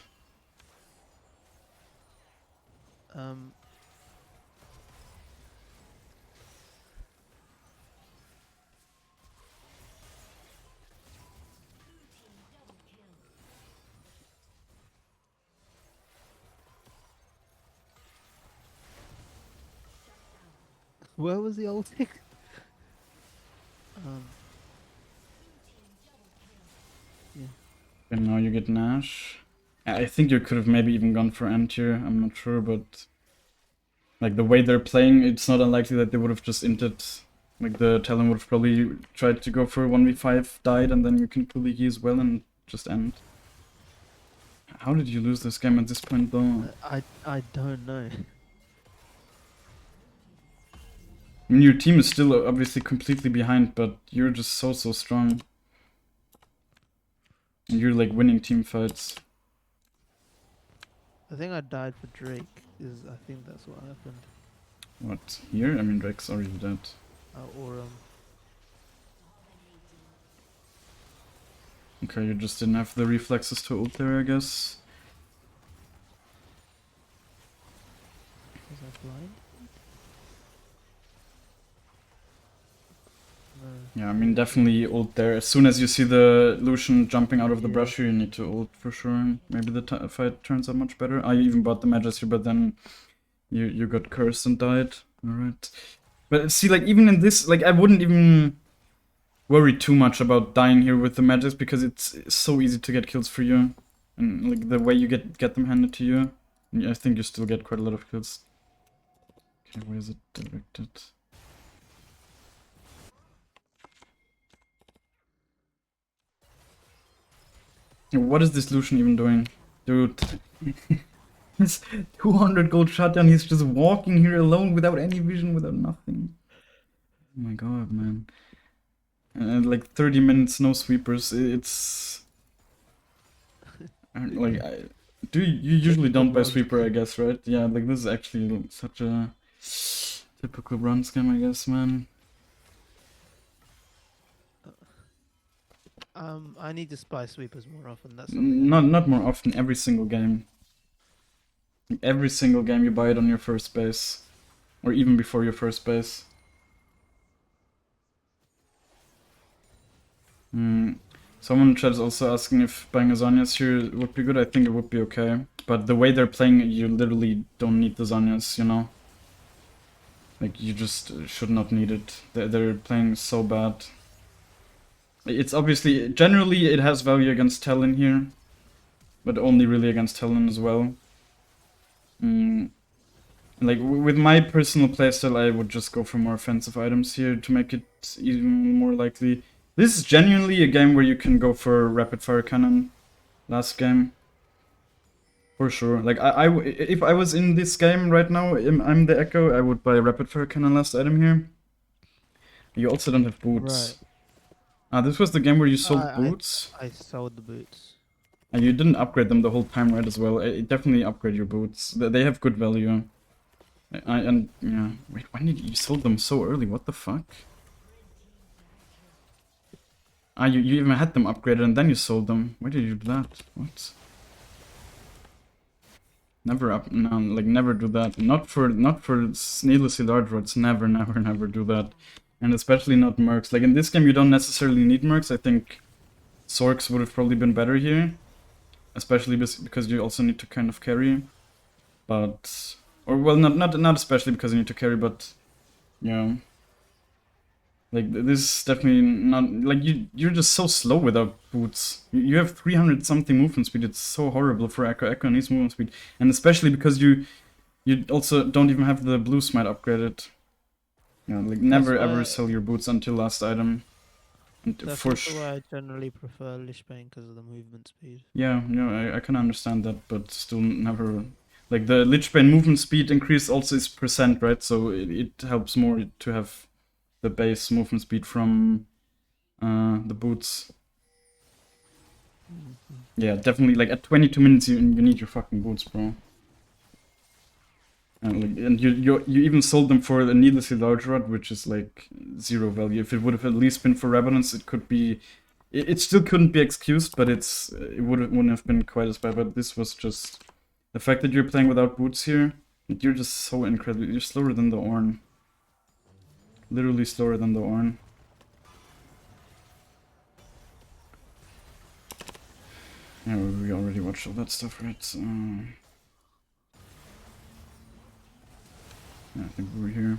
Where was the ulting? Yeah. And now you get Nash. I think you could have maybe even gone for Ant here, I'm not sure, but like the way they're playing, it's not unlikely that they would have just inted. Like, the Talon would have probably tried to go for 1v5, died, and then you can pull the E as well and just end. How did you lose this game at this point though? I don't know. I mean, your team is still obviously completely behind, but you're just so strong. And you're like winning team fights. I think I died for Drake. I think that's what happened. What, here? I mean, Drake's already dead. Okay, you just didn't have the reflexes to ult there, I guess. Was I blind? No. Yeah, I mean, definitely ult there. As soon as you see the Lucian jumping out of the brush here, you need to ult for sure. Maybe the fight turns out much better. I even bought the Magis here, but then you got cursed and died. Alright. But see, like, even in this, like, I wouldn't even worry too much about dying here with the Magis, because it's so easy to get kills for you. and like the way you get them handed to you, I think you still get quite a lot of kills. Okay, where is it directed? What is this Lucian even doing? Dude. This 200 gold shotgun, he's just walking here alone without any vision, without nothing. Oh my god, man. And like 30 minutes, no sweepers, it's... like, you usually don't buy sweeper, I guess, right? Yeah, like this is actually such a typical run scam, I guess, man. I need to spy sweepers more often. That's something. Not more often, every single game. Every single game you buy it on your first base. Or even before your first base. Someone in chat is also asking if buying a Zanyas here would be good. I think it would be okay. But the way they're playing, you literally don't need the Zanyas, you know? Like, you just should not need it. They're playing so bad. It's obviously... Generally, it has value against Talon here. But only really against Talon as well. Like, with my personal playstyle, I would just go for more offensive items here to make it even more likely. This is genuinely a game where you can go for rapid fire cannon. Last game. For sure. Like, if I was in this game right now, I'm the Ekko, I would buy a rapid fire cannon last item here. You also don't have boots. Right. This was the game where you sold boots? I sold the boots. And you didn't upgrade them the whole time, right, as well. Definitely upgrade your boots. They have good value. And, yeah. Wait, when did you sold them so early? What the fuck? You even had them upgraded and then you sold them. Why did you do that? What? Never never do that. Not for needlessly large rods. Never do that. And especially not mercs. Like in this game you don't necessarily need mercs. I think Sorks would have probably been better here. Especially because you also need to kind of carry. But or well not especially because you need to carry, but yeah. Like, this is definitely not... Like, you're just so slow without boots. You have 300 something movement speed. It's so horrible for Ekko needs movement speed. And especially because you also don't even have the blue smite upgraded. Yeah, like, never ever sell your boots until last item. And that's also why I generally prefer Lichbane because of the movement speed. Yeah, I can understand that, but still never... Like, the Lichbane movement speed increase also is percent, right? So it helps more to have the base movement speed from the boots. Yeah, definitely. Like at 22 minutes, you need your fucking boots, bro. And you even sold them for a needlessly large rod, which is like 0 value. If it would have at least been for Revenants, it could be. It still couldn't be excused, but it wouldn't have been quite as bad. But this was just the fact that you're playing without boots here. You're just so incredible. You're slower than the Ornn. Literally slower than the Ornn. Yeah, we already watched all that stuff, right? So, yeah, I think we were here.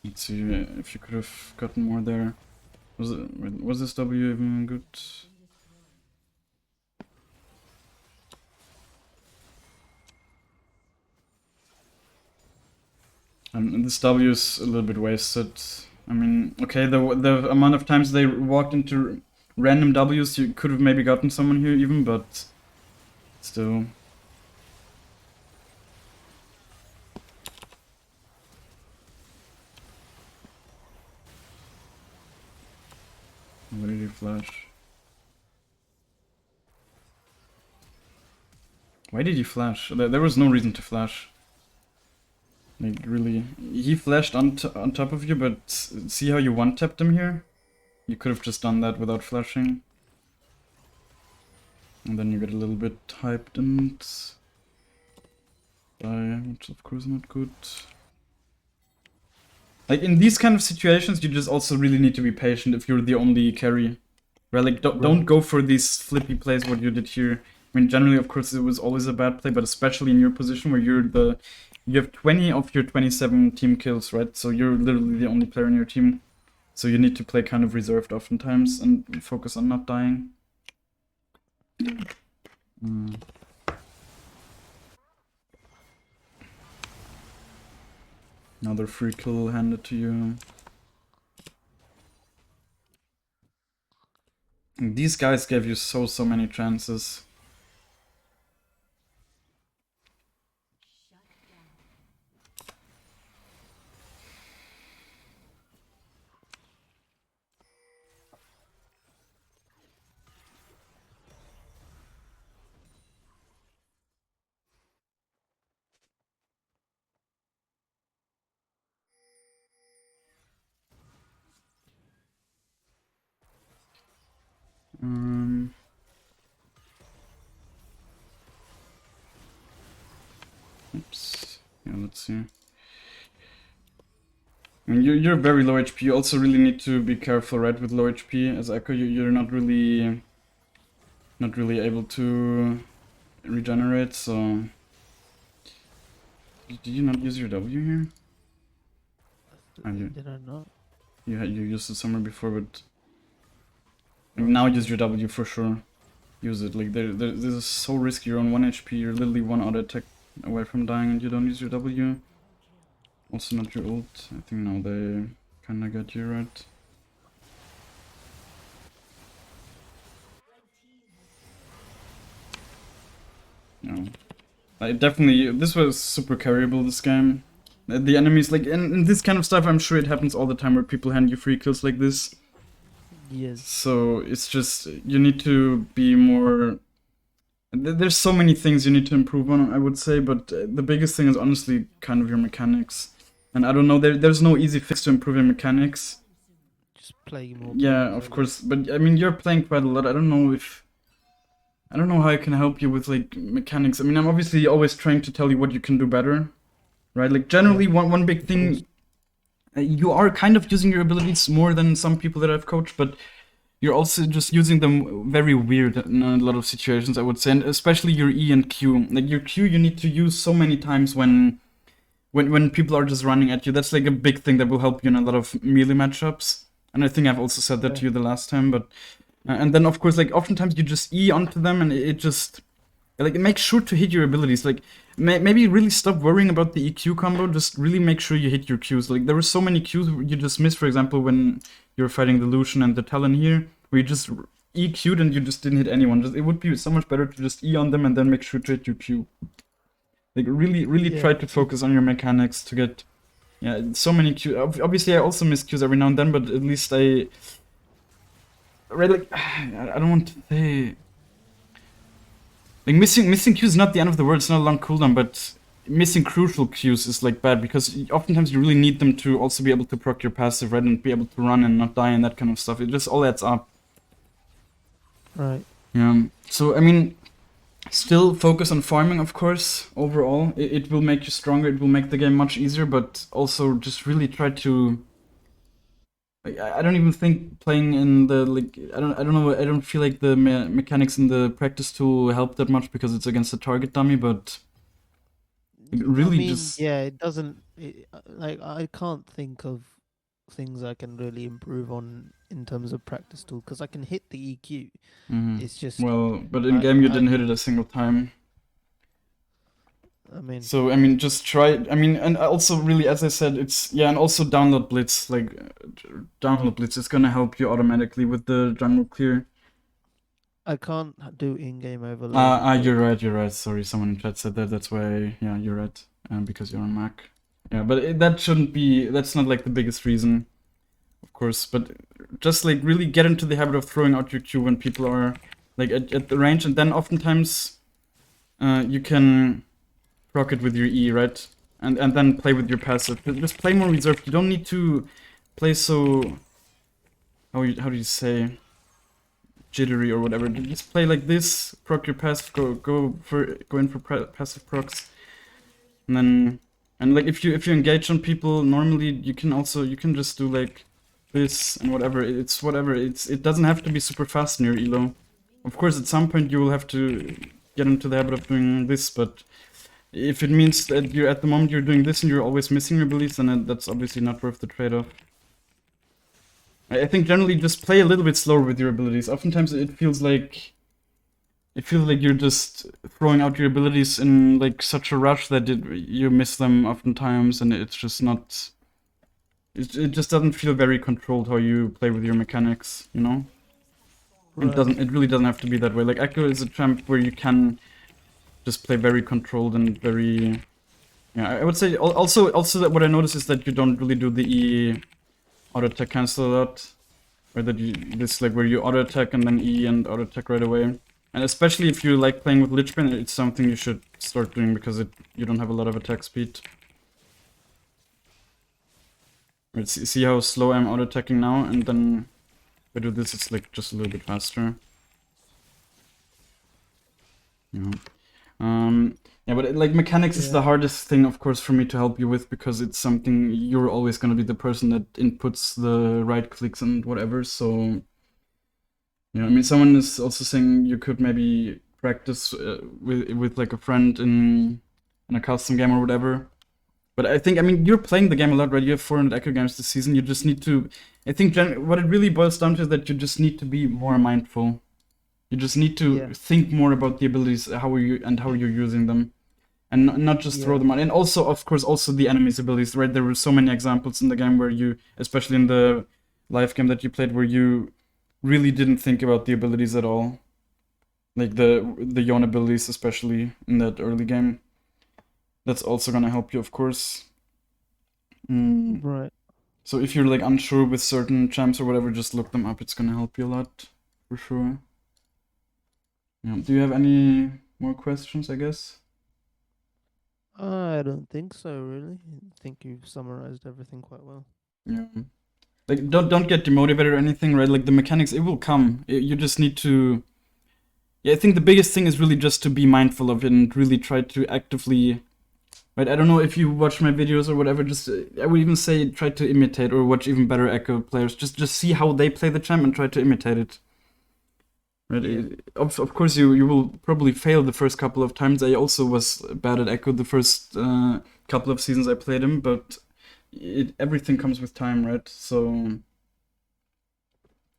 Let's see if you could have gotten more there. Was this W even good? And this W is a little bit wasted. I mean, okay, the amount of times they walked into random Ws, you could have maybe gotten someone here even, but still. Why did he flash? Why did he flash? There was no reason to flash. Like, really. He flashed on top of you, but see how you one-tapped him here? You could have just done that without flashing. And then you get a little bit hyped and die, which of course not good. Like, in these kind of situations, you just also really need to be patient if you're the only carry. Right, like, don't go for these flippy plays, what you did here. I mean, generally, of course, it was always a bad play, but especially in your position where you have 20 of your 27 team kills, right? So you're literally the only player in your team. So you need to play kind of reserved oftentimes and focus on not dying. Another free kill handed to you. And these guys gave you so many chances. Oops. Yeah, let's see. I mean, you're very low HP. You also really need to be careful, right, with low HP. As Ekko, you're not really able to regenerate. So, did you not use your W here? Did I not? You used it somewhere before, but now use your W for sure. Use it. Like this is so risky. You're on 1 HP. You're literally 1 auto attack away from dying, and you don't use your W. Also not your ult. I think now they kinda got you right. No. This was super carryable, this game. The enemies, like, in this kind of stuff, I'm sure it happens all the time where people hand you free kills like this. Yes. So it's just, you need to be more... There's so many things you need to improve on, I would say, but the biggest thing is honestly kind of your mechanics. And I don't know, there's no easy fix to improve your mechanics. Just play more. Yeah, of course, but I mean, you're playing quite a lot. I don't know how I can help you with, like, mechanics. I mean, I'm obviously always trying to tell you what you can do better, right? Like, generally, one big thing, you are kind of using your abilities more than some people that I've coached, but you're also just using them very weird in a lot of situations, I would say, and especially your E and Q. Like, your Q you need to use so many times when people are just running at you. That's, like, a big thing that will help you in a lot of melee matchups. And I think I've also said that to you the last time, but... and then, of course, like, oftentimes you just E onto them, and it just... Like, make sure to hit your abilities. Like, maybe really stop worrying about the EQ combo. Just really make sure you hit your Qs. Like, there were so many Qs you just missed, for example, when you're fighting the Lucian and the Talon here, where you just EQ'd and you just didn't hit anyone. It would be so much better to just E on them and then make sure to hit your Q. Like, really try to focus on your mechanics to get... Yeah, so many Qs. Obviously, I also miss Qs every now and then, but at least I... Right, like, I don't want to say... Like, missing Qs is not the end of the world, it's not a long cooldown, but missing crucial Qs is, like, bad, because oftentimes you really need them to also be able to proc your passive, right, and be able to run and not die and that kind of stuff. It just all adds up. Right. Yeah, so, I mean, still focus on farming, of course, overall. It will make you stronger, it will make the game much easier, but also just really try to... Like, I don't even think playing in the, like, I don't know, I don't feel like the mechanics in the practice tool help that much because it's against the target dummy, but really, I mean, just... Yeah, it doesn't, like, I can't think of things I can really improve on in terms of practice tool, because I can hit the EQ. It's just... Well, but in game you didn't hit it a single time. I mean... So, I mean, just try... I mean, and also really, as I said, it's... Yeah, and also download Blitz. Like, download Blitz is gonna help you automatically with the jungle clear. I can't do in-game overload. You're right. Sorry, someone in chat said that. That's why... Yeah, you're right. Because you're on Mac. Yeah, but that shouldn't be... That's not, like, the biggest reason, of course. But just, like, really get into the habit of throwing out your Q when people are, like, at the range. And then oftentimes you can... proc it with your E, right? And then play with your passive. Just play more reserved. You don't need to play so... How do you say? Jittery or whatever. Just play like this, proc your passive, go in for passive procs. And then... And like if you engage on people, normally you can just do like this and whatever. It doesn't have to be super fast in your elo. Of course, at some point you will have to get into the habit of doing this, but... If it means that you're at the moment you're doing this and you're always missing your abilities, then that's obviously not worth the trade-off. I think generally just play a little bit slower with your abilities. Oftentimes it feels like you're just throwing out your abilities in like such a rush that you miss them oftentimes, and it's just not. It just doesn't feel very controlled how you play with your mechanics, you know. It Right. doesn't. It really doesn't have to be that way. Like Ekko is a champ where you can just play very controlled and very. Yeah, I would say also that what I notice is that you don't really do the E auto attack cancel a lot, or that you this like where you auto attack and then E and auto attack right away. And especially if you like playing with Lichbane, it's something you should start doing because you don't have a lot of attack speed. Right, see how slow I'm auto attacking now, and then if I do this, it's like just a little bit faster. Yeah. Yeah, but like mechanics is the hardest thing, of course, for me to help you with because it's something you're always going to be the person that inputs the right clicks and whatever. So, yeah, I mean, someone is also saying you could maybe practice with like a friend in a custom game or whatever. But I think, I mean, you're playing the game a lot, right? You have 400 Ekko games this season. You just need to. I think what it really boils down to is that you just need to be more mindful. You just need to think more about the abilities, how you're using them, and not just throw them out. And also, of course, also the enemy's abilities, right? There were so many examples in the game where you, especially in the live game that you played, where you really didn't think about the abilities at all, like the Yon abilities, especially in that early game. That's also gonna help you, of course. Right. So if you're like unsure with certain champs or whatever, just look them up. It's gonna help you a lot, for sure. Yeah. Do you have any more questions, I guess? I don't think so, really. I think you've summarized everything quite well. Yeah. Like don't get demotivated or anything, right? Like the mechanics, it will come. You just need to. Yeah, I think the biggest thing is really just to be mindful of it and really try to actively. Right, I don't know if you watch my videos or whatever. Just I would even say try to imitate or watch even better Ekko players. Just see how they play the champ and try to imitate it. Right. Of course, you will probably fail the first couple of times. I also was bad at Ekko the first couple of seasons I played him, but everything comes with time, right? So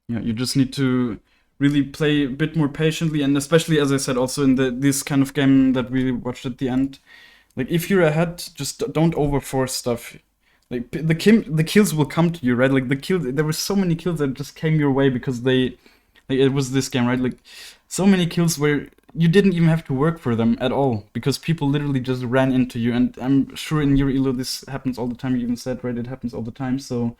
yeah, you just need to really play a bit more patiently, and especially as I said, also in this kind of game that we watched at the end. Like if you're ahead, just don't overforce stuff. Like the kills will come to you, right? Like there were so many kills that just came your way because like it was this game, right? Like so many kills where you didn't even have to work for them at all because people literally just ran into you. And I'm sure in your elo this happens all the time. You even said, right? It happens all the time. So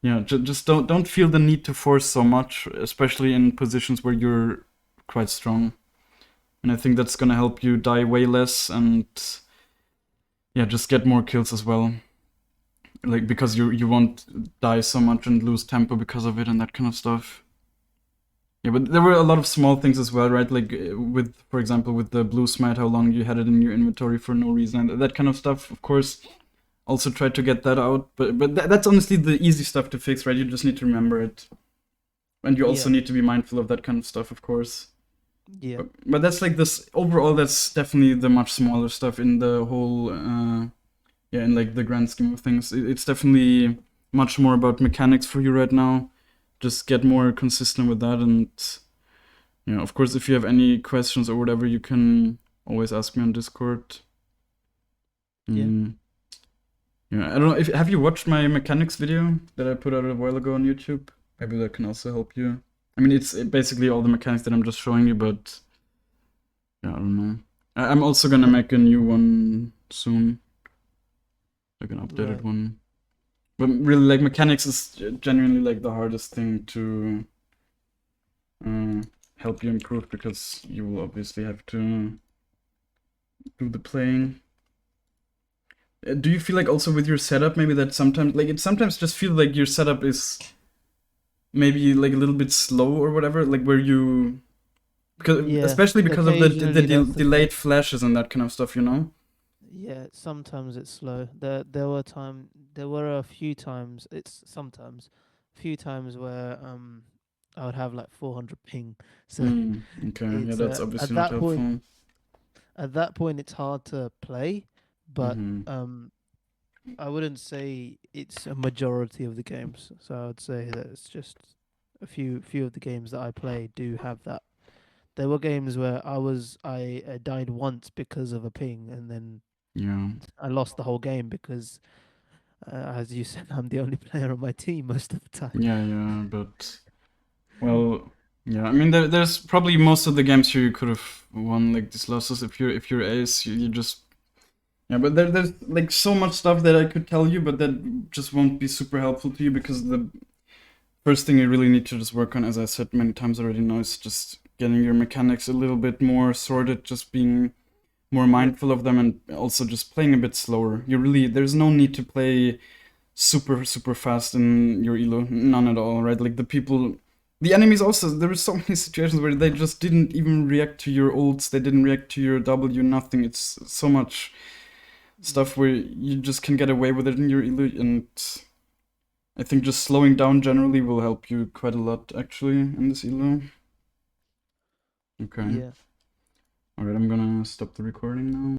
yeah, just don't feel the need to force so much, especially in positions where you're quite strong. And I think that's gonna help you die way less and yeah, just get more kills as well. Like because you won't die so much and lose tempo because of it and that kind of stuff. Yeah, but there were a lot of small things as well, right? Like with, for example, with the blue smite, how long you had it in your inventory for no reason, and that kind of stuff. Of course, also try to get that out. But that's honestly the easy stuff to fix, right? You just need to remember it, and you also need to be mindful of that kind of stuff, of course. Yeah. But that's like this overall. That's definitely the much smaller stuff in the whole. Yeah, in like the grand scheme of things, it's definitely much more about mechanics for you right now. Just get more consistent with that, and yeah, of course, if you have any questions or whatever, you can always ask me on Discord. Yeah, I don't know if have you watched my mechanics video that I put out a while ago on YouTube? Maybe that can also help you. I mean, it's basically all the mechanics that I'm just showing you, but yeah, I don't know. I'm also gonna make a new one soon, like an updated one. But really, like mechanics is genuinely like the hardest thing to help you improve because you will obviously have to do the playing. Do you feel like also with your setup maybe that sometimes like it sometimes just feels like your setup is maybe like a little bit slow or whatever, like where you because especially because of the delayed flashes and that kind of stuff, you know? Yeah, sometimes it's slow. There were a few times. A few times where I would have like 400 ping. So okay, yeah, it's that's obviously not helpful. at that point it's hard to play, but I wouldn't say it's a majority of the games. So I would say that it's just a few of the games that I play do have that. There were games where I died once because of a ping, and then Yeah. I lost the whole game because, as you said, I'm the only player on my team most of the time. Yeah, but well, yeah. I mean, there's probably most of the games here you could have won like these losses if you're ace. You just yeah. But there's like so much stuff that I could tell you, but that just won't be super helpful to you because the first thing you really need to just work on, as I said many times already now, is just getting your mechanics a little bit more sorted, just being more Yeah. mindful of them, and also just playing a bit slower. There's no need to play super fast in your elo, none at all, right? Like the enemies also, there were so many situations where they just didn't even react to your ults, they didn't react to your W, nothing. It's so much stuff where you just can get away with it in your elo, and I think just slowing down generally will help you quite a lot actually in this elo. Okay. Yeah. Alright, I'm gonna stop the recording now.